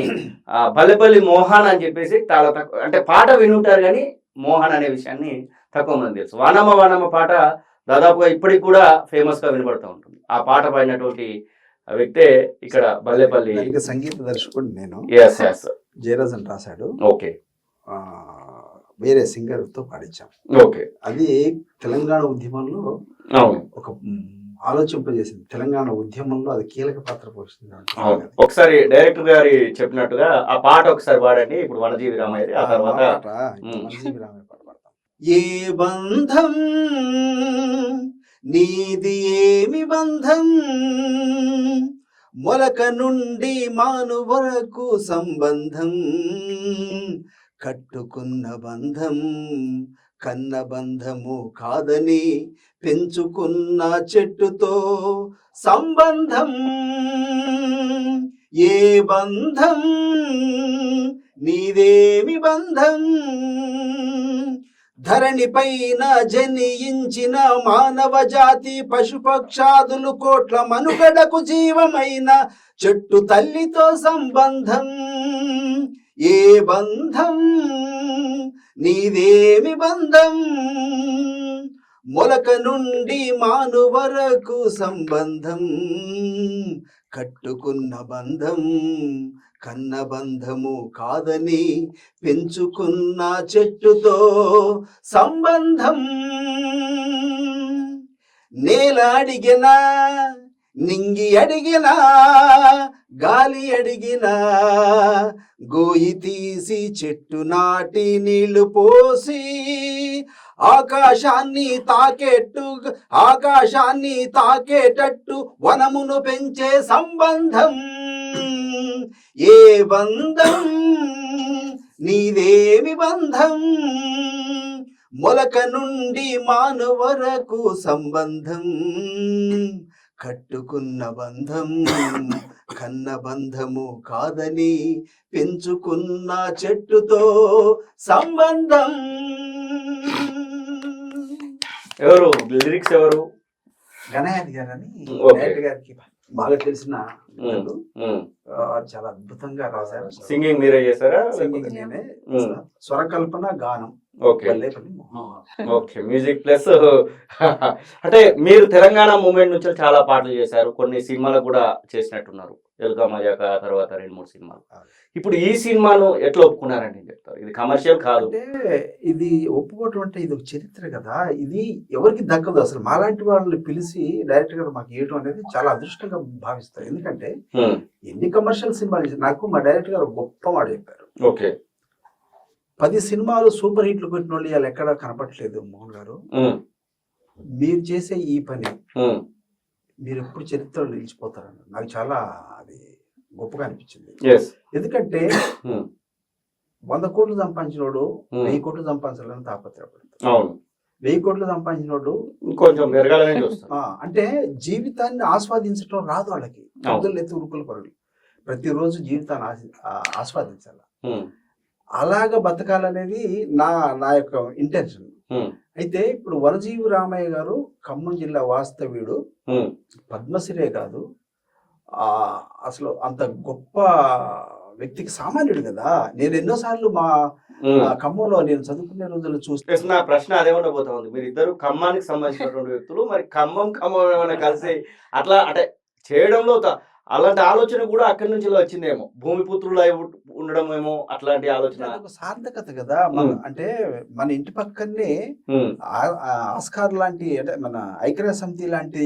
S1: బల్లెపల్లి మోహన్ అని చెప్పేసి చాలా తక్కువ, అంటే పాట వినుంటారు కానీ మోహన్ అనే విషయాన్ని తక్కువ మంది తెలుసు. వానమ్మ వానమ్మ పాట దాదాపుగా ఇప్పటికి కూడా ఫేమస్ గా వినబడుతూ ఉంటుంది. ఆ పాట పాడినటువంటి వ్యక్తే ఇక్కడ బల్లెపల్లి.
S5: సంగీత దర్శకుడు నేను. జయరాజ్ అని రాశాడు.
S1: ఓకే.
S5: వేరే సింగర్ తో పాడించాం.
S1: ఓకే.
S5: అది తెలంగాణ ఉద్యమంలో ఒక ఆలోచింపజేసింది. తెలంగాణ ఉద్యమంలో అది కీలక పాత్ర పోషిస్తుంది.
S1: ఒకసారి డైరెక్టర్ గారి చెప్పినట్టుగా ఆ పాట ఒకసారి పాడండి. ఇప్పుడు వనజీవి రామయ్య, ఆ తర్వాత
S5: వనజీవి రామయ్య పాట పాడతాం. ఏ బంధం నీది ఏమి బంధం, మొలక నుండి మాను వరకు సంబంధం, కట్టుకున్న బంధం కన్న బంధము కాదని పెంచుకున్న చెట్టుతో సంబంధం. ఏ బంధం నీదేమి బంధం, ధరణి పైన జనించిన మానవ జాతి పశుపక్షాదులు కోట్ల మనుగడకు జీవమైన చెట్టు తల్లితో సంబంధం. ఏ బంధం నీదేమి బంధం, మొలక నుండి మాను వరకు సంబంధం, కట్టుకున్న బంధం కన్న బంధము కాదని పెంచుకున్న చెట్టుతో సంబంధం. నేల అడిగినా నింగి అడిగినా గాలి అడిగినా గోయి తీసి చెట్టు నాటి నీళ్లు పోసి ఆకాశాన్ని తాకేటట్టు వనమును పెంచే సంబంధం. ఏ బంధం నీదేమి బంధం మొలక నుండి మాను వరకు సంబంధం కట్టుకున్న బంధం కన్న బంధము కాదని పెంచుకున్న చెట్టుతో సంబంధం.
S1: ఎవరు లిరిక్స్ ఎవరు?
S5: గణయాది గారని
S1: Okay.
S5: డైరెక్టర్ గారికి బాగా తెలిసిన వ్యక్తులు. చాలా అద్భుతంగా రాశారు.
S1: సింగింగ్ మీరే చేశారా?
S5: సింగింగ్ నేనే, స్వరకల్పన గానం
S1: okay
S5: Vallepalli Mohan.
S1: Okay, music plus అంటే మీరు తెలంగాణ మూమెంట్ నుంచి చాలా పాటలు చేశారు, కొన్ని సినిమాలు కూడా చేసినట్టున్నారు, ఎల్కా మజాక తర్వాత 2-3 సినిమాలు. ఇప్పుడు ఈ సినిమాను ఎట్లా ఒప్పుకున్నారని చెప్తారు? ఇది కమర్షియల్ కాదు
S5: అంటే ఇది ఒప్పుకోవటం అంటే ఇది ఒక చరిత్ర కదా, ఇది ఎవరికి దక్కదు. అసలు మాలాంటి వాళ్ళని పిలిచి డైరెక్టర్ గారు మాకు ఇవ్వటం అనేది చాలా అదృష్టంగా భావిస్తారు. ఎందుకంటే ఎన్ని కమర్షియల్ సినిమాలు చేసి నాకు మా డైరెక్టర్ గారు గొప్ప మాట చెప్పారు.
S1: ఓకే,
S5: 10 సినిమాలు సూపర్ హిట్లు కొట్టిన వాళ్ళు ఇవాళ ఎక్కడా కనపట్లేదు మోహన్ గారు. మీరు చేసే ఈ పని మీరు ఎప్పుడు చరిత్రలో నిలిచిపోతారని నాకు చాలా అది గొప్పగా అనిపించింది. ఎందుకంటే 100 కోట్లు సంపాదించినోడు 1000 కోట్లు సంపాదించాలని తాపత్రపడతాడు. 1000 కోట్లు సంపాదించినోడు
S1: కొంచెం పెరగాలని చూస్తారు.
S5: అంటే జీవితాన్ని ఆస్వాదించడం రాదు వాళ్ళకి. పొద్దున్న ఎత్తి ఉరుకుల పరులు ప్రతిరోజు జీవితాన్ని ఆస్వాదించాలి. అలాగా బతకాలనేది నా యొక్క ఇంటెన్షన్. అయితే ఇప్పుడు వనజీవి రామయ్య గారు ఖమ్మం జిల్లా వాస్తవ్యుడు, పద్మశ్రీ కాదు, అసలు అంత గొప్ప వ్యక్తికి సామాన్యుడు కదా. నేను ఎన్నోసార్లు మా ఖమ్మంలో నేను చదువుకునే రోజులు చూస్తే
S1: నా ప్రశ్న అదే ఉండబోతా ఉంది. మీరు ఇద్దరు ఖమ్మానికి సంబంధించినటువంటి వ్యక్తులు, మరి ఖమ్మం ఏమైనా కలిసి అట్లా అంటే చేయడంలో అలాంటి ఆలోచన కూడా అక్కడి నుంచి వచ్చిందేమో, భూమిపుత్రులు ఉండడం ఏమో, అట్లాంటి ఆలోచన
S5: సార్థకత కదా. అంటే మన ఇంటి పక్కనే ఆస్కార్ లాంటి, అంటే మన ఐక్యరాజ్య సమితి లాంటి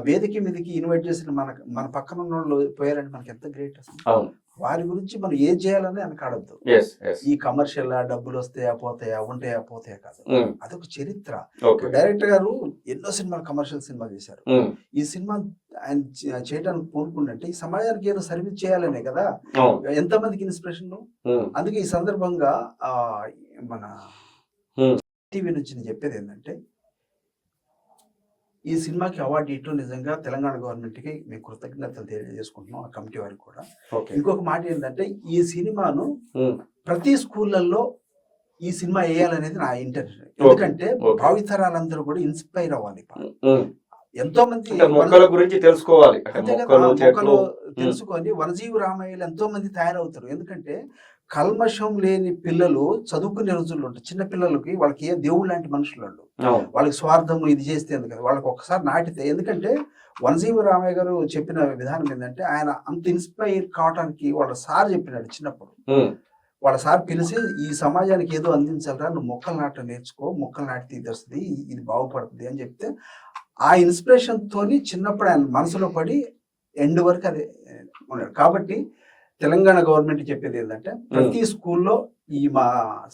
S5: వేదిక మీదకి ఇన్వైట్ చేసిన మన పక్కన ఉన్న వాళ్ళు పోయారంటే మనకి ఎంత గ్రేట్ అసలు. వారి గురించి మనం ఏం చేయాలని వెనకాడద్దు. ఈ కమర్షియల్ డబ్బులు వస్తాయా పోతాయా, ఉంటాయా పోతాయా కాదు, అదొక చరిత్ర. డైరెక్టర్ గారు ఎన్నో సినిమాలు కమర్షియల్ సినిమాలు చేశారు. ఈ సినిమా ఆయన చేయడానికి కోరుకుంటే ఈ సమాజానికి ఏదో సర్వీస్ చేయాలనే కదా, ఎంతమందికి ఇన్స్పిరేషన్. అందుకే ఈ సందర్భంగా మన టీవీ నుంచి నేను చెప్పేది ఏంటంటే, ఈ సినిమాకి అవార్డు ఇవ్వటం నిజంగా తెలంగాణ గవర్నమెంట్కి మేము కృతజ్ఞతలు తెలియజేసుకుంటున్నాం, ఆ కమిటీ వారికి కూడా. ఇంకొక మాట ఏంటంటే, ఈ సినిమాను ప్రతి స్కూళ్ళల్లో ఈ సినిమా వేయాలనేది నా ఇంటెన్షన్. ఎందుకంటే భావితరాలందరూ కూడా ఇన్స్పైర్ అవ్వాలి. ఎంతో మంది
S1: మొక్కల గురించి తెలుసుకోవాలి,
S5: మొక్కలు తెలుసుకొని వనజీవి రామయ్యలు ఎంతో మంది తయారవుతారు. ఎందుకంటే కల్మషం లేని పిల్లలు చదువుకునే రోజుల్లో ఉంటారు. చిన్న పిల్లలకి వాళ్ళకి ఏ దేవుడు లాంటి మనుషులు వాళ్ళు, వాళ్ళకి స్వార్థం ఇది చేస్తే ఎందుకు, వాళ్ళకి ఒక్కసారి నాటితే. ఎందుకంటే వనజీవి రామయ్య గారు చెప్పిన విధానం ఏంటంటే, ఆయన అంత ఇన్స్పైర్ కావడానికి వాళ్ళ సార్ చెప్పినాడు చిన్నప్పుడు. వాళ్ళ సార్ పిలిచి ఈ సమాజానికి ఏదో అందించాలరా, నువ్వు మొక్కలు నాటడం నేర్చుకో, మొక్కలు నాటితే ఇది వస్తుంది, ఇది బాగుపడుతుంది అని చెప్తే, ఆ ఇన్స్పిరేషన్ తోని చిన్నప్పుడు ఆయన మనసులో పడి ఎండ్ వరకు అదే ఉన్నాడు. కాబట్టి తెలంగాణ గవర్నమెంట్ చెప్పేది ఏంటంటే, ప్రతి స్కూల్లో ఈ మా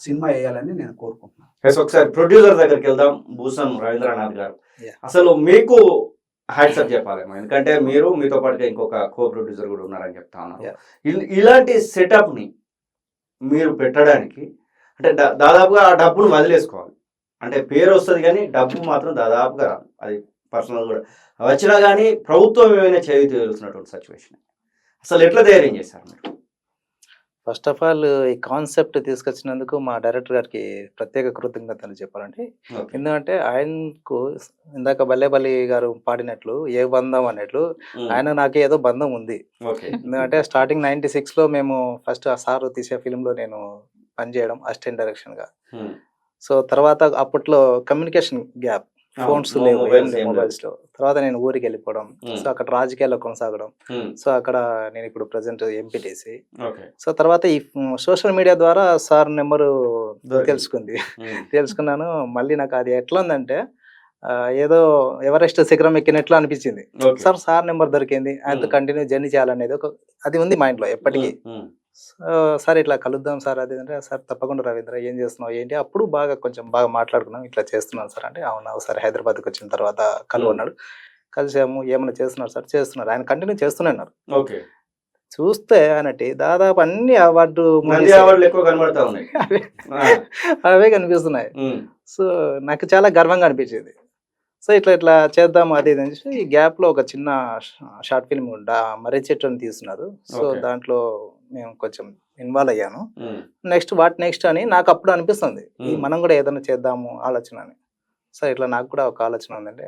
S5: సినిమా వేయాలని నేను కోరుకుంటున్నాను.
S1: ఒకసారి ప్రొడ్యూసర్ దగ్గరికి వెళ్దాం. భూషణ్ రవీంద్రనాథ్ గారు, అసలు మీకు హ్యాట్సప్ చెప్పాలేమో, ఎందుకంటే మీరు మీతో పాటుగా ఇంకొక కో ప్రొడ్యూసర్ కూడా ఉన్నారని చెప్తా ఉన్నారు. ఇలాంటి సెటప్ ని మీరు పెట్టడానికి అంటే దాదాపుగా ఆ డబ్బును వదిలేసుకోవాలి. అంటే పేరు వస్తుంది కానీ డబ్బు మాత్రం దాదాపుగా రాదు, అది పర్సనల్ కూడా వచ్చినా కానీ ప్రభుత్వం ఏమైనా తెలిసినటువంటి సిచ్యువేషన్. అసలు ఎట్లా ధైర్యం చేశారు మీరు?
S6: ఫస్ట్ ఆఫ్ ఆల్ ఈ కాన్సెప్ట్ తీసుకొచ్చినందుకు మా డైరెక్టర్ గారికి ప్రత్యేక కృతజ్ఞతలు చెప్పాలంటే, ఎందుకంటే ఆయనకు ఇందాక బల్లేపల్లి గారు పాడినట్లు ఏ బంధం అన్నట్లు ఆయన నాకు ఏదో బంధం ఉంది. ఎందుకంటే స్టార్టింగ్ 96లో మేము ఫస్ట్ ఆ సార్ తీసే ఫిలింలో నేను పనిచేయడం అసిస్టెంట్ డైరెక్షన్ గా. సో తర్వాత అప్పట్లో కమ్యూనికేషన్ గ్యాప్, ఫోన్స్ లేవు, మొబైల్స్ లో. తర్వాత నేను ఊరికి వెళ్ళిపోవడం, సో అక్కడ రాజకీయాల్లో కొనసాగడం. సో అక్కడ నేను ఇప్పుడు ప్రెసెంట్ ఎంపీటీసీ. సో తర్వాత ఈ సోషల్ మీడియా ద్వారా సార్ నెంబరు తెలుసుకున్నాను. మళ్ళీ నాకు అది ఎట్లా ఉందంటే, ఏదో ఎవరెస్ట్ శిఖరం ఎక్కినట్లు అనిపించింది. సార్ నెంబర్ దొరికింది, ఆయనతో కంటిన్యూ జర్నీ చేయాలనేది అది ఉంది మైండ్ లో ఎప్పటికీ. సార్ ఇట్లా కలుద్దాం సార్, అది అంటే సార్ తప్పకుండా రవీంద్ర ఏం చేస్తున్నావు ఏంటి, అప్పుడు కొంచెం బాగా మాట్లాడుకున్నాం. ఇట్లా చేస్తున్నాను సార్ అంటే, అవునా ఒకసారి హైదరాబాద్కి వచ్చిన తర్వాత కలువన్నాడు. కలిసాము, ఏమైనా చేస్తున్నారు సార్? చేస్తున్నారు, ఆయన కంటిన్యూ చేస్తూనే ఉన్నారు. చూస్తే అన్నట్టు దాదాపు అన్ని అవార్డు
S1: నంది అవార్డులు ఎక్కువ కనబడతా ఉన్నాయి.
S6: అవే కనిపిస్తున్నాయి. సో నాకు చాలా గర్వంగా అనిపించేది. సో ఇట్లా చేద్దాము అది ఇది అని చెప్పి ఈ గ్యాప్ లో ఒక చిన్న షార్ట్ ఫిల్మ్ మర్రి చెట్టు అని తీస్తున్నారు. So
S1: Okay.
S6: దాంట్లో నేను కొంచెం ఇన్వాల్వ్ అయ్యాను. నెక్స్ట్ అని నాకు అప్పుడు అనిపిస్తుంది ఈ మనం కూడా ఏదైనా చేద్దాము ఆలోచన అని. సో ఇట్లా నాకు కూడా ఒక ఆలోచన ఉందంటే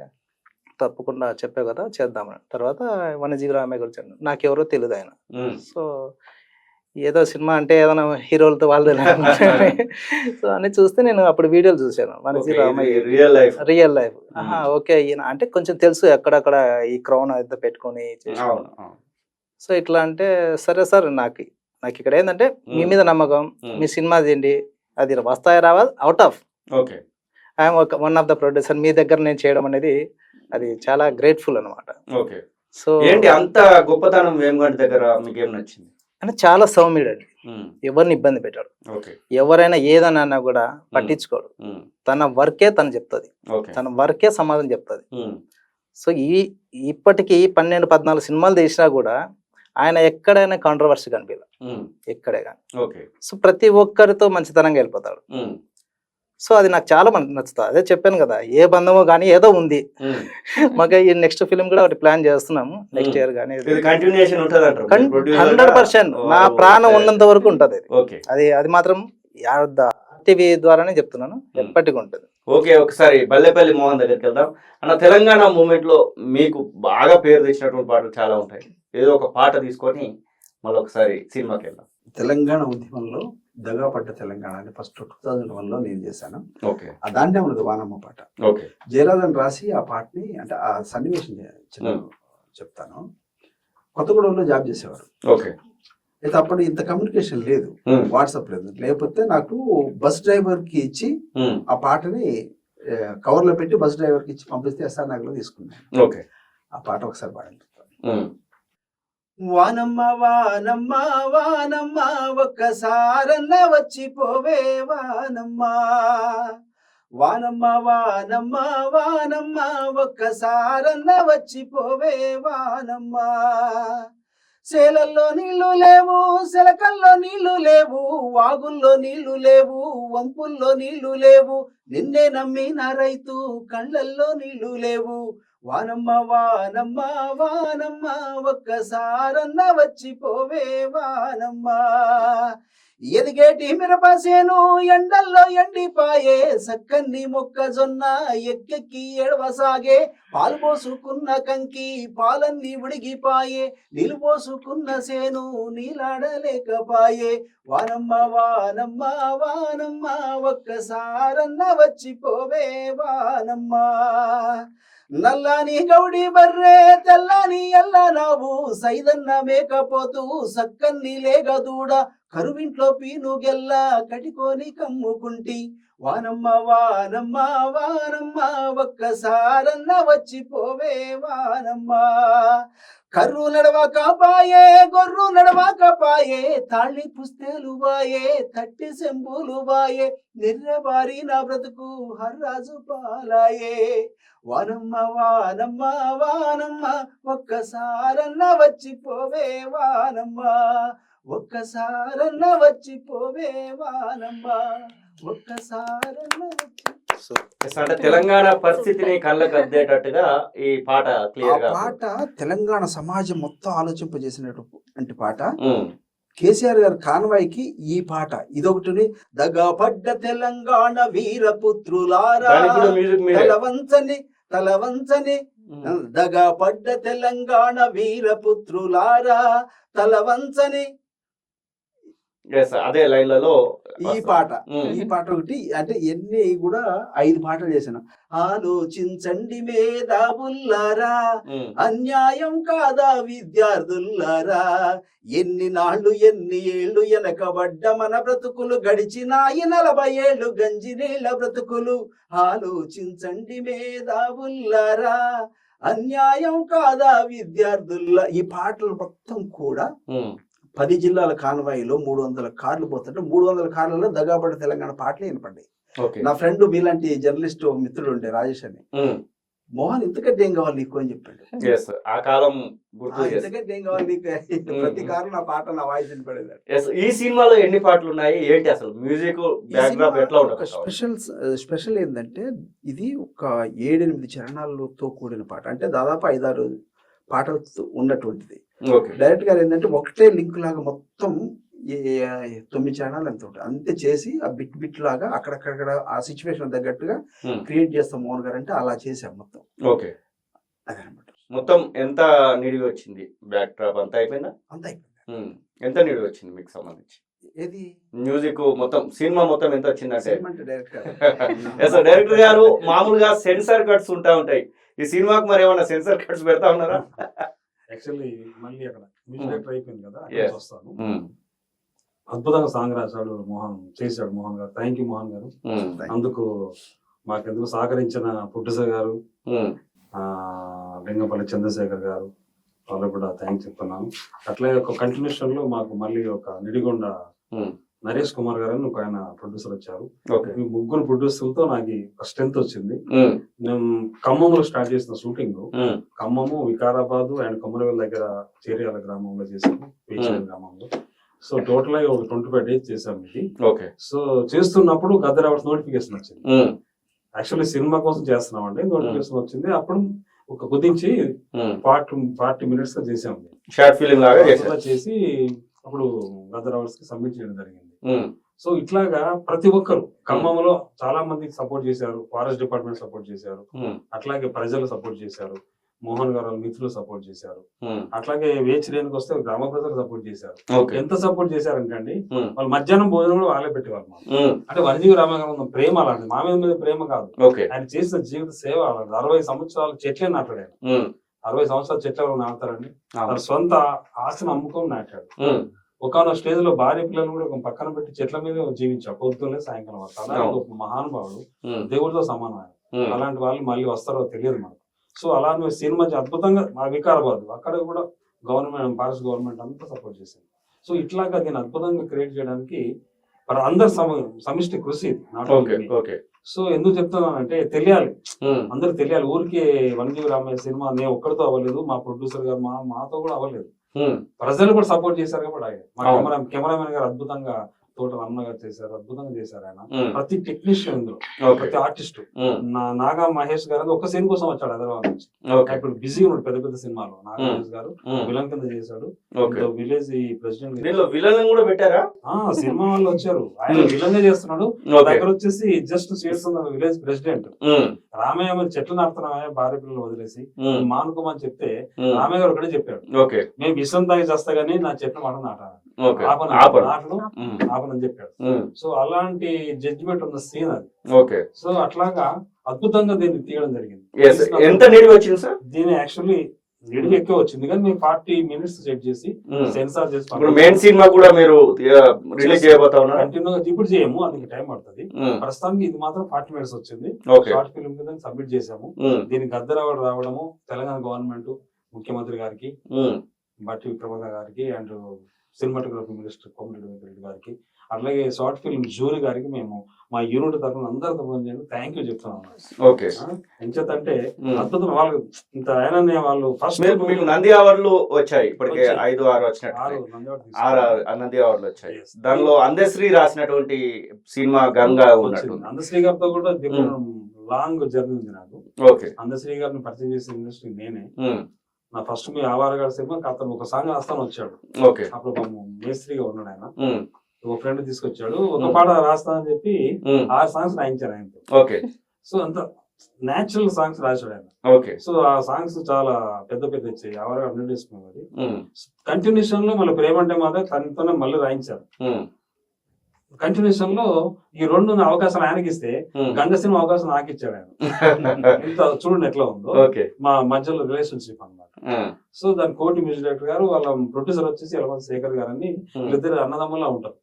S6: తప్పకుండా చెప్పావు కదా చేద్దామని. తర్వాత వనజీవి రామయ్య గురించి నాకు ఎవరో తెలియదు ఆయన. సో ఏదో సినిమా అంటే ఏదైనా హీరోలతో వాళ్ళు సో అని చూస్తే నేను అప్పుడు వీడియోలు చూశాను Vanajeevi Ramaiah real life. Okay ఈయన అంటే కొంచెం తెలుసు ఎక్కడక్కడ ఈ క్రౌన్ అయితే పెట్టుకొని చేసాను. సో ఇట్లా అంటే సరే సార్ నాకు ఇక్కడ ఏంటంటే మీ మీద నమ్మకం, మీ సినిమా ఏంటి అది వస్తాయి రావాలి out of I'm one of the producer, మీ దగ్గర నేను చేయడం అనేది అది చాలా గ్రేట్ఫుల్ అనమాట. సో
S1: ఏంటి అంత గొప్పతనం వేమగంట దగ్గర మీకు ఏం నచ్చింది?
S6: అంటే చాలా సౌమ్యుడు అండి, ఎవరిని ఇబ్బంది పెట్టాడు, ఎవరైనా ఏదైనా అన్నా కూడా పట్టించుకోడు, తన వర్కే తను చెప్తుంది, తన వర్కే సమాధానం చెప్తుంది. సో ఇప్పటికీ 12-14 సినిమాలు తీసినా కూడా ఆయన ఎక్కడైనా కాంట్రవర్సీ కనిపించదు ఎక్కడే కానీ. సో ప్రతి ఒక్కరితో మంచితనంగా వెళ్ళిపోతాడు. సో అది నాకు చాలా నచ్చుతుంది. అదే చెప్పాను కదా ఏ బంధమో కానీ ఏదో ఉంది. మాకు ఈ నెక్స్ట్ ఫిల్మ్ కూడా ఒకటి ప్లాన్ చేస్తున్నాము నెక్స్ట్ ఇయర్ కానీ 100% నా ప్రాణం ఉన్నంత వరకు ఉంటది అది మాత్రం టీవీ ద్వారానే చెప్తున్నాను, ఎప్పటికీ ఉంటుంది.
S1: ఓకే, ఒకసారి బల్లెపల్లి మోహన్ దగ్గరికి వెళ్దాం అన్న. తెలంగాణ మూమెంట్ లో మీకు బాగా పేరు తెచ్చినటువంటి పాటలు చాలా ఉంటాయి, ఏదో ఒక పాట తీసుకొని మళ్ళీ ఒకసారి సినిమాకి వెళ్దాం.
S5: తెలంగాణ ఉద్యమంలో దగాపడ్డ తెలంగాణ అని ఫస్ట్ 2001లో నేను చేశాను. దాంట్లో ఉన్నది వానమ్మ పాట. జయరాజన్ రాసి ఆ పాటని అంటే ఆ సన్నివేశం చెప్తాను. కొత్తగూడెంలో జాబ్ చేసేవారు. అయితే అప్పుడు ఇంత కమ్యూనికేషన్ లేదు, వాట్సాప్ లేదు. లేకపోతే నాకు బస్ డ్రైవర్ కి ఇచ్చి ఆ పాటని కవర్ లో పెట్టి బస్ డ్రైవర్ కి ఇచ్చి పంపిస్తే ఎస్ఆర్ నగర్ లో తీసుకున్నాను. ఆ పాట ఒకసారి పాడండి. వానమ్మ వానమ్మ వానమ్మ ఒక్కసారన్న వచ్చిపోవే వానమ్మ, వానమ్మ వానమ్మ వానమ్మ ఒక్కసారన్న వచ్చిపోవే వానమ్మ. సేలల్లో నీళ్లు లేవు, సెలకల్లో నీళ్లు లేవు, వాగుల్లో నీళ్లు లేవు, వంపుల్లో నీళ్లు లేవు, నిన్నే నమ్మిన రైతు కళ్ళల్లో నీళ్లు లేవు. వానమ్మ వానమ్మ వానమ్మ ఒక్కసారన్న వచ్చిపోవే వానమ్మ. ఎదిగేటి మిరపసేను ఎండల్లో ఎండిపాయే, సక్కన్ని మొక్కజొన్న ఎక్కెక్కి ఎడవసాగే, పాలు పోసుకున్న కంకి పాలన్నీ ఉడిగిపాయే, నిలుపోసుకున్న సేను నీలాడలేకపాయే. వానమ్మ వానమ్మ వానమ్మ ఒక్కసారన్న వచ్చిపోవే వానమ్మ. నల్లాని గౌడి బర్రే తెల్లాని ఎల్లనావు, సైదన్న మేకపోతూ సక్కన్ని లేగదూడ, కరువింట్లో పీనుగెల్ల కటికోని కమ్ముకుంటి. వానమ్మ వానమ్మ వానమ్మ ఒక్కసారన్న వచ్చిపోవే వానమ్మ. కర్రు నడవకపాయే గొర్రు నడవకపాయే, తాళి పుస్తేలు బాయే తట్టి సెంబులు బాయే, నిర్రబారి నా బ్రతుకు హర్రాజు పాలాయే. వానమ్మ వానమ్మ వానమ్మ ఒక్కసారన్న వచ్చిపోవే వానమ్మ, ఒక్కసారన్న వచ్చిపోవే వానమ్మ, ఒక్కసారన్న
S1: అంటే తెలంగాణ పరిస్థితిని కళ్ళకు అద్దేటట్టుగా ఈ పాట క్లియర్ గా.
S5: పాట తెలంగాణ సమాజం మొత్తం ఆలోచింపజేసినటువంటి పాట. కేసీఆర్ గారి కాన్వాయ్కి ఈ పాట ఇదొకటి. దగాపడ్డ తెలంగాణ వీరపుత్రులారా తలవంచని దగాపడ్డ తెలంగాణ వీరపుత్రులారా తలవంచని.
S1: అదే లైన్లలో
S5: ఈ పాట ఒకటి. అంటే ఎన్ని కూడా 5 పాటలు చేశాను. ఆలోచించండి మేధావుల్లారా, అన్యాయం కాదా విద్యార్థుల్లారా, ఎన్ని నాళ్ళు ఎన్ని ఏళ్ళు వెనకబడ్డ మన బ్రతుకులు, గడిచినాయి 40 ఏళ్ళు గంజి నీళ్ళ బ్రతుకులు. ఆలోచించండి మేధావుల్లారా, అన్యాయం కాదా విద్యార్థుల్లా. ఈ పాటలు మొత్తం కూడా 10 జిల్లాల కాన్వాయిలో 300 కార్లు పోతుంటే 300 కార్లలో దగాపడ్డ తెలంగాణ పాటలు వినపడ్డాయి. నా ఫ్రెండ్ మీలాంటి జర్నలిస్ట్ మిత్రుడు ఉండే రాజేష్ అని, మోహన్ ఇంతకంటే ఏం కావాలి నీకు అని చెప్పాడు.
S1: Yes, ఆ కాలం గుర్తు చేసి.
S5: ఇంతకంటే ఏం కావాలి నీకు, ప్రతి కారు నా పాట నా వాయిస్ వినపడేది.
S1: Yes, ఈ సినిమాలో ఎన్ని పాటలు ఉన్నాయి ఏంటి అసలు మ్యూజిక్ బ్యాక్గ్రౌండ్ ఎట్లా
S5: ఒక
S1: ఉంటుంది?
S5: స్పెషల్ ఏంటంటే ఇది ఒక 7-8 చరణాలతో కూడిన పాట, అంటే దాదాపు 5-6 పాటలతో ఉన్నటువంటిది.
S1: ఓకే.
S5: డైరెక్ట్ గా ఏంటంటే ఒకటే లింక్ లాగా మొత్తం 9 చరణాలు ఎంత ఉంటుంది అంతే చేసి ఆ బిట్ లాగా అక్కడక్కడ ఆ సిచ్యువేషన్ తగ్గట్టుగా క్రియేట్ చేస్తాం మోహన్ గారు, అంటే అలా చేసాం మొత్తం.
S1: ఓకే.
S5: అదనమాట.
S1: మొత్తం ఎంత నిడివి వచ్చింది? బ్యాక్ డ్రాప్ అంతా అయిపోయిందా?
S5: అంత అయిపోయింది.
S1: ఎంత నిడివి వచ్చింది మీకు సంబంధించి?
S5: ఏది
S1: మ్యూజిక్ మొత్తం సినిమా మొత్తం ఎంత వచ్చిందంటే?
S5: డైరెక్ట్
S1: డైరెక్టర్ గారు మామూలుగా సెన్సార్ కట్స్ ఉంటాయి, ఈ సినిమాకి మరి ఏమన్నా సెన్సార్ కట్స్ పెడతా ఉన్నారా?
S2: యాక్చువల్లీ మళ్ళీ అక్కడ మ్యూజిక్ డైరెక్టర్ అయిపోయింది కదా,
S1: Yes.
S2: అక్కడ వస్తాను. అద్భుతంగా సాంగ్ రాశాడు మోహన్, చేశాడు మోహన్ గారు. థ్యాంక్ యూ మోహన్ గారు. అందుకు మాకెందుకు సహకరించిన ప్రొడ్యూసర్ గారు, లింగపల్లి చంద్రశేఖర్ గారు, వాళ్ళకు కూడా థ్యాంక్స్ చెప్తున్నాను. అట్లాగే ఒక కంటిన్యూషన్ లో మాకు మళ్ళీ ఒక నిడిగొండ నరేష్ కుమార్ గారు అని ఒక ఆయన ప్రొడ్యూసర్ వచ్చారు. ఈ 3 ప్రొడ్యూసర్లతో నాకు స్ట్రెంత్ వచ్చింది. నేను ఖమ్మంలో స్టార్ట్ చేసిన షూటింగ్ ఖమ్మము, వికారాబాద్ అండ్ కొమ్మరవెల్ దగ్గర చేరియాల గ్రామంలో చేసాము, పేచేరి గ్రామంలో. సో టోటల్ గా ఒక 25 days చేసాము ఇది. సో చేస్తున్నప్పుడు గద్దర్ అవార్డ్స్ నోటిఫికేషన్ వచ్చింది. యాక్చువల్లీ సినిమా కోసం చేస్తున్నామండి, నోటిఫికేషన్ వచ్చింది. అప్పుడు ఒక కుదించి 40 minutes గా చేసాము,
S1: షార్ట్ ఫిల్మ్ లాగా
S2: చేసి అప్పుడు గద్దర్ అవార్డ్స్ కి సబ్మిట్ చేయడం జరిగింది. సో ఇట్లాగా ప్రతి ఒక్కరు ఖమ్మంలో చాలా మంది సపోర్ట్ చేశారు, ఫారెస్ట్ డిపార్ట్మెంట్ సపోర్ట్ చేశారు, అట్లాగే ప్రజలు సపోర్ట్ చేశారు, మోహన్ గారు వాళ్ళ మిత్రులు సపోర్ట్ చేశారు, అట్లాగే వేచిరేనికి వస్తే గ్రామ ప్రజలు సపోర్ట్ చేశారు. ఎంత సపోర్ట్ చేశారంటే అండి, వాళ్ళు మధ్యాహ్నం భోజనం కూడా వాళ్ళే పెట్టేవాళ్ళు. అంటే వనజీవి రామగారు ప్రేమ అలాంటి, మా మీద ప్రేమ కాదు, ఆయన చేసిన జీవిత సేవ అలాంటి. 60 సంవత్సరాలు చెట్లే నాటాడు. 60 సంవత్సరాలు చెట్లు ఎవరు నాటుతారండి? తన సొంత ఆశను అమ్ముకొని నాటాడు. ఒకనొక స్టేజ్ లో భార్య పిల్లలు కూడా ఒక పక్కన పెట్టి చెట్ల మీద జీవించాడు, పొద్దున్నే సాయంకాలం వరకు. అలాగే ఒక మహానుభావుడు, దేవుడితో సమానం ఆయన. అలాంటి వాళ్ళు మళ్ళీ వస్తారో తెలియదు మనకు. సో అలా సినిమా అద్భుతంగా మా వికారాబాద్ అక్కడ కూడా గవర్నమెంట్, ఫారెస్ట్ గవర్నమెంట్ అంతా సపోర్ట్ చేసింది. సో ఇట్లాగా దీన్ని అద్భుతంగా క్రియేట్ చేయడానికి అందరు సమిష్టి కృషి. సో ఎందుకు చెప్తున్నానంటే తెలియాలి, అందరూ తెలియాలి. ఊరికే వనజీవి రామయ్య సినిమా నేను ఒక్కడితో అవ్వలేదు, మా ప్రొడ్యూసర్ గారు మాతో కూడా అవ్వలేదు, ప్రజలు కూడా సపోర్ట్ చేశారు కాబట్టి. మా కెమెరామెన్ గారు అద్భుతంగా, తోట రమణ గారు చేశారు, అద్భుతంగా చేశారు ఆయన. ప్రతి టెక్నీషియన్ ఇందులో, ప్రతి ఆర్టిస్ట్. నాగా మహేష్ గారు ఒక సీన్ కోసం వచ్చాడు హైదరాబాద్ నుంచి. ఇప్పుడు బిజీ ఉన్నాడు పెద్ద పెద్ద సినిమాలో. నాగా మహేష్ గారు విలన్ కింద చేశాడు. విలేజ్ ప్రెసిడెంట్
S1: విలన్ కూడా పెట్టారా?
S2: సినిమా వాళ్ళు వచ్చారు, ఆయన విలన్ గా చేస్తున్నాడు. దగ్గర వచ్చేసి జస్ట్ సీట్స్ ఉన్న విలేజ్ ప్రెసిడెంట్. రామయ్య మరి చెట్లు నాటుతున్నామే భార్య పిల్లలు వదిలేసి మానుకోమని చెప్తే రామయ్య గారు ఒకటే చెప్పాడు, మేము విషం తాగి చేస్తా గానీ నా చెట్లు మాట నాటాను ఆపనని చెప్పాడు. సో అలాంటి జడ్జిమెంట్ ఉన్న సీన్ అది. సో అట్లాగా అద్భుతంగా దీన్ని తీయడం జరిగింది.
S1: ఎంత నిడివి వచ్చింది సార్?
S2: దీని యాక్చువల్లీ నిడివి ఎక్కువ వచ్చింది, కానీ మేము 40 minutes సెట్ చేసి సెన్సార్ చేసి
S1: మెయిన్ సినిమా కూడా మీరు రిలీజ్ చేయబోతా ఉన్నారు.
S2: కంటిన్యూగా ఇప్పుడు చేయము, అందుకు టైం పడుతుంది. ప్రస్తుతానికి ఇది మాత్రం 40 minutes వచ్చింది. షార్ట్ ఫిల్మ్ కింద సబ్మిట్ చేసాము. దీనికి గద్దర్ అవార్డు రావడము తెలంగాణ గవర్నమెంట్, ముఖ్యమంత్రి గారికి, బట్టి విక్రమార్క గారికి and cinematography minister Komatireddy Venkatreddy గారికి, అలాగే షార్ట్ ఫిల్మ్ జ్యూరీ గారికి మేము మా యూనిట్ తరఫున అందరి తరఫున థ్యాంక్ యూ చెప్తున్నాం. ఎంచేతంటే అద్భుతం, వాళ్ళు ఇంత ఆయన వాళ్ళు ఫస్ట్
S1: మీకు నంది అవార్డులు వచ్చాయి, ఇప్పటికే 5-6 వచ్చినట్టు 6 నంది అవార్డులు వచ్చాయి. దానిలో అందశ్రీ రాసినటువంటి సినిమా గంగా ఉన్నట్టు.
S2: అందశ్రీ గారితో కూడా లాంగ్ జర్నీ ఉంది నాకు. అందశ్రీ గారిని పరిచయం చేసిన ఇండస్ట్రీ నేనే. నా ఫస్ట్ మీ ఆవారగాడు సినిమా అతను ఒక సాంగ్ రాస్తాను వచ్చాడు. అప్పుడు మేస్త్రిగా ఉన్నాడు ఆయన. ఒక ఫ్రెండ్ తీసుకొచ్చాడు, ఒక పాట రాస్తానని చెప్పి 6 songs రాయించారు ఆయనతో. సో అంత నేచురల్ సాంగ్స్ రాశాడు ఆయన. సో ఆ సాంగ్స్ చాలా పెద్ద పెద్ద వచ్చాయి. ఆవారగాడు నిండేసుకున్నది. కంటిన్యూషన్ లో మళ్ళీ ప్రేమ అంటే మాత్రం తనతోనే మళ్ళీ రాయించారు. కంటిన్యూషన్ లో ఈ 2 అవకాశాలు ఆయనకి ఇస్తే గంగ సినిమా అవకాశం నాకు ఇచ్చాడు ఆయన. ఇంత చూడండి ఎట్లా ఉందో మా మధ్యలో రిలేషన్షిప్ అన్నమాట. సో దాని కోటి మ్యూజిక్ డైరెక్టర్ గారు, వాళ్ళ ప్రొడ్యూసర్ వచ్చేసి ఎలమంతి శేఖర్ గారు అని, వీళ్ళిద్దరు అన్నదమ్ములా ఉంటారు.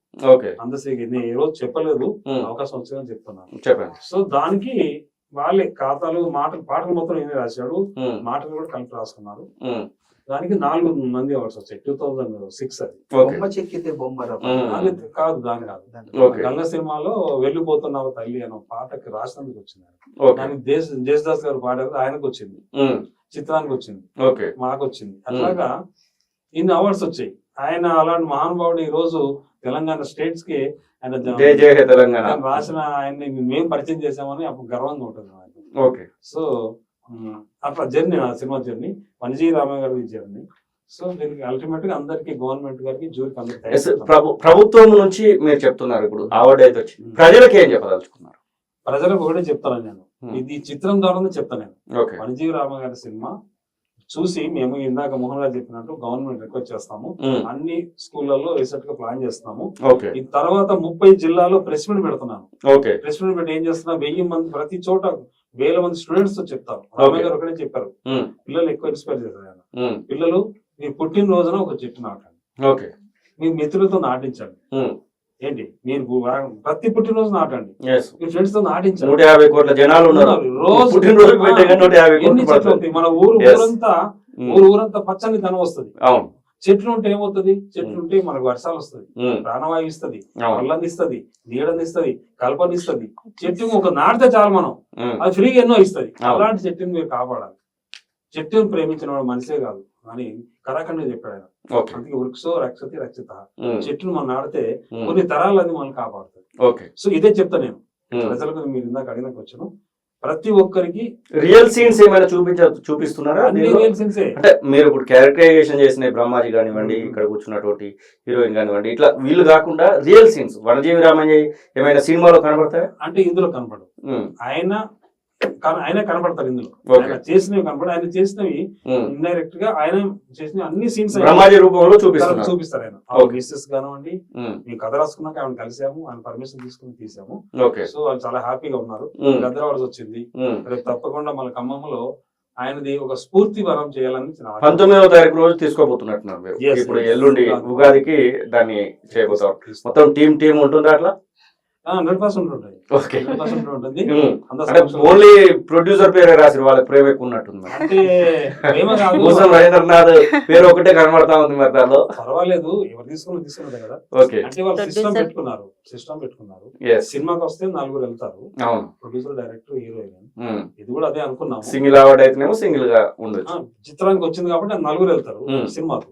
S2: అందశ్రీ నేను ఏ రోజు చెప్పలేదు, అవకాశం వచ్చిందని చెప్తున్నాను. సో దానికి వాళ్ళే ఖాతాలు పాటలు మొత్తం నేనే రాశాడు, మాటలు కూడా కలిపి రాసుకున్నారు. దానికి 4 మంది అవార్డ్స్ వచ్చాయి. 2006 అది.
S5: బొమ్మ చెక్కితే బొమ్మ
S2: కాదు, దాని కాదు. గంగ సినిమాలో వెళ్ళిపోతున్నావు తల్లి అనే పాటకి రాసినందుకు వచ్చింది. దానికి జేసుదాస్ గారు పాడారు, ఆయనకు వచ్చింది. చిత్రానికి వచ్చింది, మాకు వచ్చింది. అట్లాగా ఇన్ని అవార్డ్స్ వచ్చాయి. ఆయన అలాంటి మహానుభావుడు ఈ రోజు తెలంగాణ స్టేట్స్ కి ఆయన రాసిన ఆయన్ని మేము పరిచయం చేసామని అప్పుడు గర్వంగా ఉంటుంది. సో అట్లా జర్నీ, ఆ సినిమా జర్నీ, వనజీవి రామయ్య గారి జర్నీ. సో దీనికి అల్టిమేట్ గా అందరికి, గవర్నమెంట్ గారికి, జూరికి అందరికి
S1: ప్రభుత్వం నుంచి మీరు చెప్తున్నారు ఇప్పుడు అవార్డు అయితే వచ్చింది, ప్రజలకు ఏం చెప్పదలుచుకున్నారు?
S2: ప్రజలకు ఒకటే చెప్తాను నేను, ఇది చిత్రం ద్వారానే చెప్తాను నేను. వనజీవి రామయ్య గారి సినిమా చూసి మేము ఇందాక మోహన్ రాజు చెప్పినట్టు గవర్నమెంట్ రిక్వెస్ట్ చేస్తాము, అన్ని స్కూళ్లలో రీసెంట్ గా ప్లాన్ చేస్తున్నాము. ఈ తర్వాత 30 జిల్లాలో ప్రెస్ మీట్ పెడుతున్నాను. ప్రెస్ మీట్ పెట్టి ఏం చేస్తున్నా, 1000 మంది ప్రతి చోట 1000 మంది స్టూడెంట్స్ తో చెప్తారు. రామయ్య గారు ఒకటే చెప్పారు, పిల్లలు ఎక్కువ ఇన్స్పైర్ చేశారు ఆయన. పిల్లలు మీ పుట్టినరోజున ఒక చెట్టు నాటండి, మీ మిత్రులతో నాటించండి. ఏంటి, మీరు ప్రతి పుట్టినరోజు నాటండి, మీ ఫ్రెండ్స్ తో నాటించండి.
S1: 150 కోట్ల జనాలు ఉన్నారు రోజు
S2: ఎన్ని చెట్లు ఉంటాయి మన ఊరంతా పచ్చని ధనం వస్తుంది. చెట్లు ఉంటే ఏమవుతుంది, చెట్లు ఉంటే మనకు వర్షాలు వస్తుంది, ప్రాణవాయు ఇస్తుంది, పళ్ళందిస్తుంది, నీడనిస్తుంది, కల్పనిస్తుంది. చెట్టు ఒక నాటితే చాలు మనం, అది ఫ్రీగా ఎన్నో ఇస్తుంది. అలాంటి చెట్టుని మీరు కాపాడాలి. చెట్టును ప్రేమించిన వాడు మనిషే కాదు అని కరాఖండ్గా చెప్పాడు ఆయన. అందుకే వృక్షో రక్షతి రక్షిత, చెట్టును మనం నాడితే కొన్ని తరాలన్నీ మనం కాపాడుతుంది. సో ఇదే చెప్తా నేను ప్రజలకు. మీరు ఇందాక అడిగినాక వచ్చాను, ప్రతి ఒక్కరికి
S1: రియల్ సీన్స్ ఏమైనా చూపిస్తున్నారా?
S2: రియల్ సీన్సే
S1: అంటే మీరు ఇప్పుడు క్యారెక్టరైజేషన్ చేసిన బ్రహ్మాజీ కానివ్వండి, ఇక్కడ కూర్చున్నటువంటి హీరోయిన్ కానివ్వండి, ఇట్లా వీళ్ళు కాకుండా రియల్ సీన్స్ వనజీవి రామయ్య ఏమైనా సినిమాలో కనబడతాయా?
S2: అంటే ఇందులో కనపడవు. ఆయన కనపడతారు ఇందులో, చేసినవి కనపడ. ఆయన చేసినవి ఇండైరెక్ట్ గా ఆయన చేసిన అన్ని సీన్స్
S1: బ్రహ్మాజీ రూపంలో
S2: చూపిస్తారు. ఆయన మిస్సెస్ కానివ్వండి, మేము కథ రాసుకున్నాక ఆయన కలిసాము, ఆయన పర్మిషన్ తీసుకుని తీసాము. సో వాళ్ళు చాలా హ్యాపీగా ఉన్నారు. గద్దరవాల్సి వచ్చింది, రేపు తప్పకుండా మన ఖమ్మంలో ఆయనది ఒక స్ఫూర్తి వరం చేయాలని
S1: 19వ తారీఖు రోజు తీసుకోబోతున్నట్టున్నారు. ఇప్పుడు ఎల్లుండి ఉగాదికి దాన్ని చేయబోతాం. మొత్తం టీం ఉంటుందా అట్లా?
S2: 100% ఉంటుంది.
S1: ఓన్లీ ప్రొడ్యూసర్ పేరే రాసి వాళ్ళ ప్రేమ ఎక్కువ ఉన్నట్టుంది.
S2: అంటే
S1: రవీంద్రనాథ్ పేరు ఒకటే కనబడతా ఉంది మరి దానిలో.
S2: పర్వాలేదు, ఎవరు తీసుకున్నది కదా. అంటే వాళ్ళు సిస్టమ్ పెట్టుకున్నారు. సినిమాకి వస్తే 4 వెళ్తారు, ప్రొడ్యూసర్, డైరెక్టర్, హీరోయిన్. ఇది కూడా అదే అనుకున్నాము.
S1: సింగిల్ అవార్డు అయితేనేమో సింగిల్ గా ఉండొచ్చు.
S2: చిత్రానికి వచ్చింది కాబట్టి 4 వెళ్తారు సినిమాకు.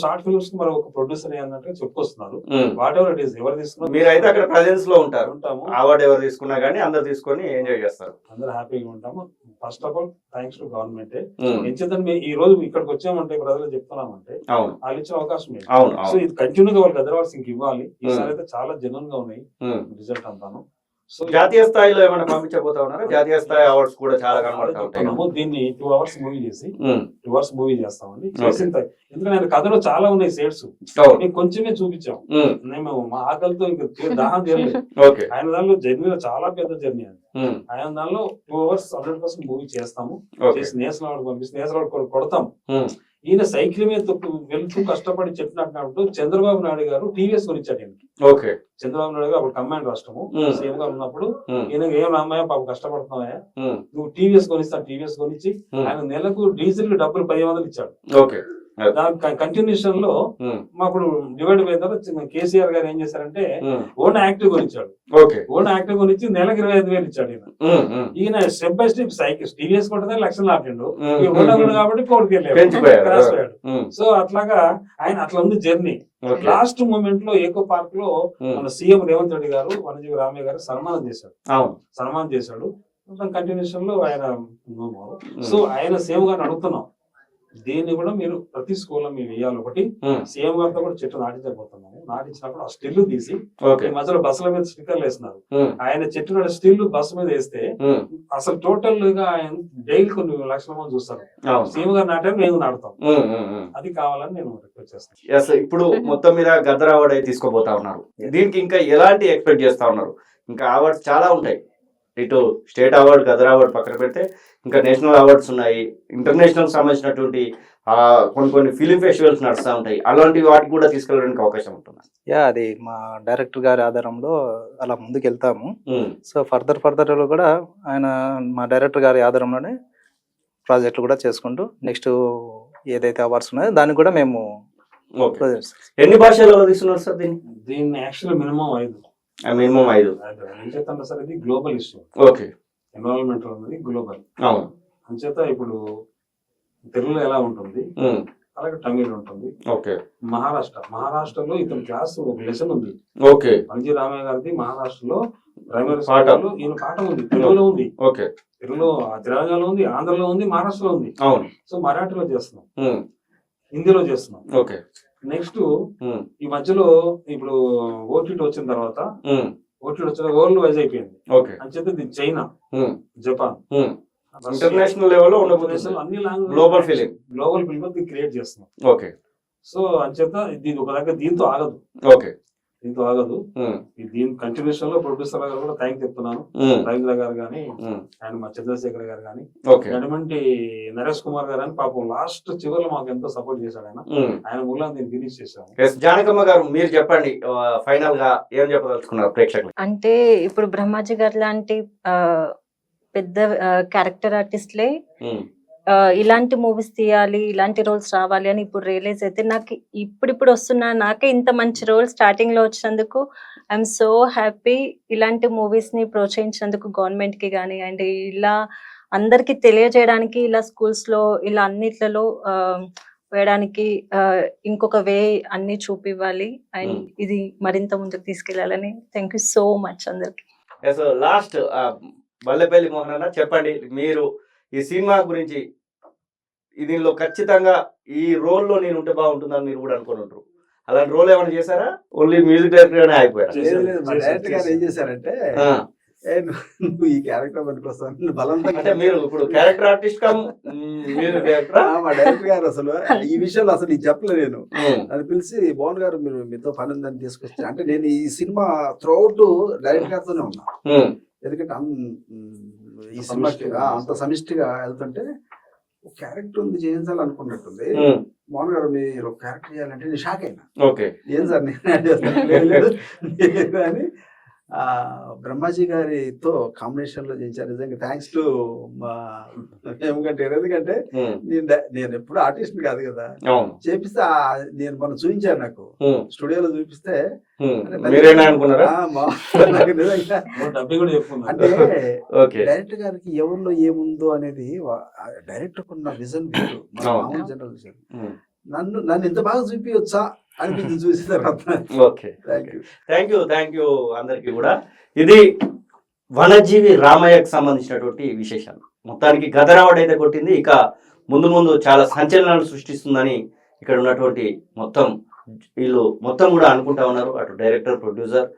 S2: షార్ట్ ఫిల్మ్స్ కి మరి ఒక ప్రొడ్యూసర్ అన్నట్టుగా చెప్పుకొస్తున్నారు. వాట్ ఎవర్ ఇట్ ఈస్, ఎవరు తీసుకున్నారు
S1: మీరైతే అక్కడ ప్రెజెన్స్ లో ఉంటాము. అవార్డు ఎవరు తీసుకున్నా కానీ అందరు తీసుకొని ఎంజాయ్ చేస్తారు,
S2: అందరు హ్యాపీగా ఉంటాము. First of all thanks to government. ఎంచేతంటే ఈ రోజు ఇక్కడికి వచ్చామంటే, ప్రజలు చెప్తున్నామంటే వాళ్ళు ఇచ్చిన అవకాశం. సో ఇది కంటిన్యూగా వాళ్ళకి అదర్వాల్స్ ఇంక ఇవ్వాలి. ఈసారి అయితే చాలా జెన్యూన్ గా ఉన్నాయి రిజల్ట్ అంతాను. సో
S1: జాతీయ స్థాయిలో ఏమైనా పంపించబోతా ఉన్నారా? జాతీయ స్థాయి అవార్డ్స్ కూడా చాలా కనబడతా ఉంటాయి.
S2: దీన్ని 2 hours మూవీ చేసి 2 hours మూవీ చేస్తామండి. ఎందుకంటే కథలో చాలా ఉన్నాయి షేడ్స్, కొంచెమే చూపించాం. మేము మా ఆకలితో ఇంకా దాహం తీరలేదు. ఆయన దానిలో జర్నీలో చాలా పెద్ద జర్నీ అది. ఆయన దానిలో 2 hours 100% మూవీ చేస్తాము. చేసి నేషనల్ అవార్డు పంపిస్తే నేషనల్ అవార్డు కొడతాం. ఈయన సైకిల్ మీద వెళ్తూ కష్టపడి చెప్పినట్టు చంద్రబాబు నాయుడు గారు టీవీఎస్ కొనిచ్చాడు ఈయనకి. చంద్రబాబు నాయుడు గారు అప్పుడు కమాండ్ రాష్ట్రము సీఎం గా ఉన్నప్పుడు ఈయన ఏం రామయ్య పాప కష్టపడుతున్నావా, నువ్వు టీవీఎస్ కొనిచ్చి ఆయన నెలకు డీజిల్ డబ్బులు 10,000 ఇచ్చాడు. దాని కంటిన్యూషన్ లో మాకు డివైడ్ అయిన తర్వాత కేసీఆర్ గారు ఏం చేశారంటే ఓన్ యాక్టివ్ కొనిచ్చాడు. ఓన్ యాక్టివ్ కొనిచ్చి నెలకు 25,000 ఇచ్చాడు. ఈయన step by step cycle TVS కొట్టదే లక్షలు ఆపిండు కాబట్టి కోర్టుకి వెళ్ళాడు. సో అట్లాగా ఆయన అట్లా ఉంది జర్నీ. లాస్ట్ మూమెంట్ లో ఏకో పార్క్ లో మన సీఎం రేవంత్ రెడ్డి గారు వనజీవి రామయ్య గారు సన్మానం చేశాడు. కంటిన్యూషన్ లో ఆయన. సో ఆయన సీఎం గారిని అడుగుతున్నాం, దీన్ని కూడా మీరు ప్రతి స్కూల్లో మేము వేయాలి. ఒకటి సీఎం గారితో కూడా చెట్టు నాటించబోతున్నాము. నాటించినప్పుడు ఆ స్టిల్ తీసి మధ్యలో బస్సుల మీద స్టిక్కర్లు వేస్తున్నారు. ఆయన చెట్టు స్టిల్ బస్సు మీద వేస్తే అసలు టోటల్ గా ఆయన డైలీ కొన్ని లక్షల మంది చూస్తారు. సీఎం గారు నాటారు, మేము నాటుతాం. అది కావాలని నేను రిక్వెస్ట్ చేస్తాను.
S1: ఇప్పుడు మొత్తం మీద గద్దర్ అవార్డు తీసుకోబోతా ఉన్నారు. దీనికి ఇంకా ఎలాంటి ఎక్స్పెక్ట్ చేస్తా ఉన్నారు? ఇంకా అవార్డ్స్ చాలా ఉంటాయి. ఇటు స్టేట్ అవార్డు గదర్ అవార్డు పక్కన పెడితే ఇంకా నేషనల్ అవార్డ్స్ ఉన్నాయి, ఇంటర్నేషనల్ సంబంధించినటువంటి కొన్ని ఫిలిం ఫెస్టివల్స్ నడుస్తూ ఉంటాయి, అలాంటి వాటికి కూడా తీసుకెళ్ళడానికి అవకాశం ఉంటుంది.
S6: అది మా డైరెక్టర్ గారి ఆధారంలో అలా ముందుకు వెళ్తాము. సో ఫర్దర్ లో కూడా ఆయన మా డైరెక్టర్ గారి ఆధారంలోనే ప్రాజెక్టులు కూడా చేసుకుంటూ నెక్స్ట్ ఏదైతే అవార్డ్స్ ఉన్నాయో దానికి కూడా మేము
S1: ఎన్ని భాషలలో తీస్తున్నారు సార్
S2: దీన్ని యాక్చువల్ మినిమం 5.
S1: మినిమం 5
S2: అంచేత సార్ ఇది గ్లోబల్ ఇష్యూ.
S1: ఓకే,
S2: ఎన్విరాన్మెంట్ అనేది గ్లోబల్.
S1: అవును.
S2: అంచేత ఇప్పుడు తెలుగులో ఎలా ఉంటుంది అలాగే తమిళ్ ఉంటుంది.
S1: ఓకే.
S2: మహారాష్ట్రలో ఇతని క్లాస్ ఒక లెసన్ ఉంది.
S1: ఓకే.
S2: వనజీ రామయ్య గారిది మహారాష్ట్రలో ప్రైమరీ పాఠాలు ఈయన పాఠం ఉంది, తెలుగులో ఉంది.
S1: ఓకే.
S2: తెలుగులో తెలంగాణలో ఉంది, ఆంధ్రలో ఉంది, మహారాష్ట్రలో ఉంది.
S1: అవును.
S2: సో మరాఠీలో చేస్తున్నాం, హిందీలో చేస్తున్నాం.
S1: ఓకే.
S2: నెక్స్ట్ ఈ మధ్యలో ఇప్పుడు ఓటీటీ వచ్చిన తర్వాత వరల్డ్ వైజ్ అయిపోయింది.
S1: ఓకే.
S2: అంచేత ఇది చైనా, జపాన్,
S1: ఇంటర్నేషనల్ లెవెల్లో ఉండబోతుంది,
S2: అన్ని లాంగ్వేజ్
S1: గ్లోబల్ ఫిలిం
S2: క్రియేట్ చేస్తున్నాం.
S1: ఓకే.
S2: సో అంచేత ఇది ఒక దగ్గర దీంతో ఆగదు.
S1: ఓకే.
S2: దీని కంటిన్యూషన్ లో ప్రొడ్యూసర్ గారు కూడా థ్యాంక్ చెప్తున్నాను. రవీంద్ర గారు కానీ అండ్ మా చంద్రశేఖర్ గారు కానీ అటువంటి నరేష్ కుమార్ గారు అని పాపం లాస్ట్ చివరిలో మాకు ఎంతో సపోర్ట్ చేశాడు. ఆయన మూలంగా దీన్ని ఫినిష్ చేశాము.
S1: జానకమ్మ గారు మీరు చెప్పండి, ఫైనల్ గా ఏం చెప్పదలుచుకున్నారు ప్రేక్షకులు?
S3: అంటే ఇప్పుడు బ్రహ్మాజీ గారు లాంటి పెద్ద క్యారెక్టర్ ఆర్టిస్ట్లే ఇలాంటి మూవీస్ తీయాలి, ఇలాంటి రోల్స్ రావాలి అని ఇప్పుడు రియలైజ్ అయితే నాకు ఇప్పుడు వస్తున్నా నాకే ఇంత మంచి రోల్ స్టార్టింగ్ లో వచ్చినందుకు ఐఎమ్ సో హ్యాపీ. ఇలాంటి మూవీస్ ని ప్రోత్సహించినందుకు గవర్నమెంట్ కి కానీ అండ్ ఇలా అందరికి తెలియజేయడానికి ఇలా స్కూల్స్ లో ఇలా అన్నిట్లలో వేయడానికి ఇంకొక వే అన్ని చూపివ్వాలి అండ్ ఇది మరింత ముందుకు తీసుకెళ్లాలని. థ్యాంక్ యూ సో మచ్ అందరికి.
S1: లాస్ట్ బల్లెపల్లి మోహన్ అన్న చెప్పండి, మీరు ఈ సినిమా గురించి దీనిలో ఖచ్చితంగా ఈ రోల్ లో నేను ఉంటే బాగుంటుందని మీరు కూడా అనుకుని ఉంటారు, అలాంటి రోల్ ఏమైనా చేశారా? ఓన్లీ మ్యూజిక్ డైరెక్టర్ గానే అయిపోయారు?
S5: డైరెక్టర్ గారు ఏం చేశారంటే నువ్వు ఈ క్యారెక్టర్ పనికొస్తాను బలంగా,
S1: అంటే మీరు ఇప్పుడు character artist cum music director.
S5: మా డైరెక్టర్ గారు అసలు ఈ విషయంలో అసలు నీకు చెప్పలే, నేను అని పిలిచి మోహన్ గారు మీరు మీతో పని ఉందని తీసుకొచ్చి, అంటే నేను ఈ సినిమా త్రూఅవుట్ డైరెక్టర్ గారితోనే ఉన్నా. ఎందుకంటే ఈ సినిమాకి అంత సమిష్టిగా వెళ్తుంటే క్యారెక్టర్ ఉంది చేయించాలి అనుకున్నట్టుంది. మోహన్ గారు మీరు క్యారెక్టర్ చేయాలంటే నేను షాక్ అయినా. ఏం సార్ నేను అని బ్రహ్మాజీ గారితో కాంబినేషన్ లో చేయించారు. నిజంగా థ్యాంక్స్ టు ఎందుకంటే నేను ఎప్పుడు ఆర్టిస్ట్ కాదు కదా, చేపిస్తే నేను మనం చూపించాను, నాకు స్టూడియోలో చూపిస్తే అంటే డైరెక్టర్ గారికి ఎవరిలో ఏముందో అనేది డైరెక్టర్ ఉన్న విజన్ వేరు, మామూలు జనరల్ విజన్. నన్ను ఇంత బాగా చూపించొచ్చా అనిపించింది చూసిన తర్వాత.
S1: థ్యాంక్ యూ అందరికి కూడా. ఇది వనజీవి రామయ్యకు సంబంధించినటువంటి విశేషాలు. మొత్తానికి గదర్ అవార్డు అయితే కొట్టింది, ఇక ముందు చాలా సంచలనాలు సృష్టిస్తుందని ఇక్కడ ఉన్నటువంటి వీళ్ళు మొత్తం కూడా అనుకుంటా ఉన్నారు. అటు డైరెక్టర్, ప్రొడ్యూసర్,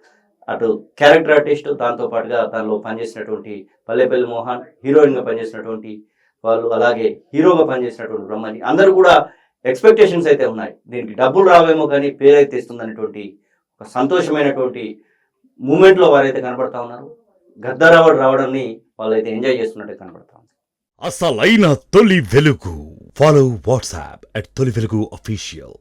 S1: అటు క్యారెక్టర్ ఆర్టిస్ట్, దాంతో పాటుగా దానిలో పనిచేసినటువంటి పల్లెపల్లి మోహన్, హీరోయిన్ గా పనిచేసినటువంటి వాళ్ళు, అలాగే హీరోగా పనిచేసినటువంటి బ్రహ్మాజీ, అందరూ కూడా ఎక్స్పెక్టేషన్స్ అయితే ఉన్నాయి. దీనికి డబ్బులు రావేమో కానీ పేరైతే ఇస్తుందనేటువంటి ఒక సంతోషమైనటువంటి మూమెంట్లో వారైతే కనబడతా ఉన్నారు. గద్దర్ అవార్డు రావడాన్ని వాళ్ళైతే ఎంజాయ్ చేస్తున్నట్టే కనబడతా ఉంది.
S7: అసలైన తొలి వెలుగు. ఫాలో వాట్సాప్ @తొలి వెలుగు official.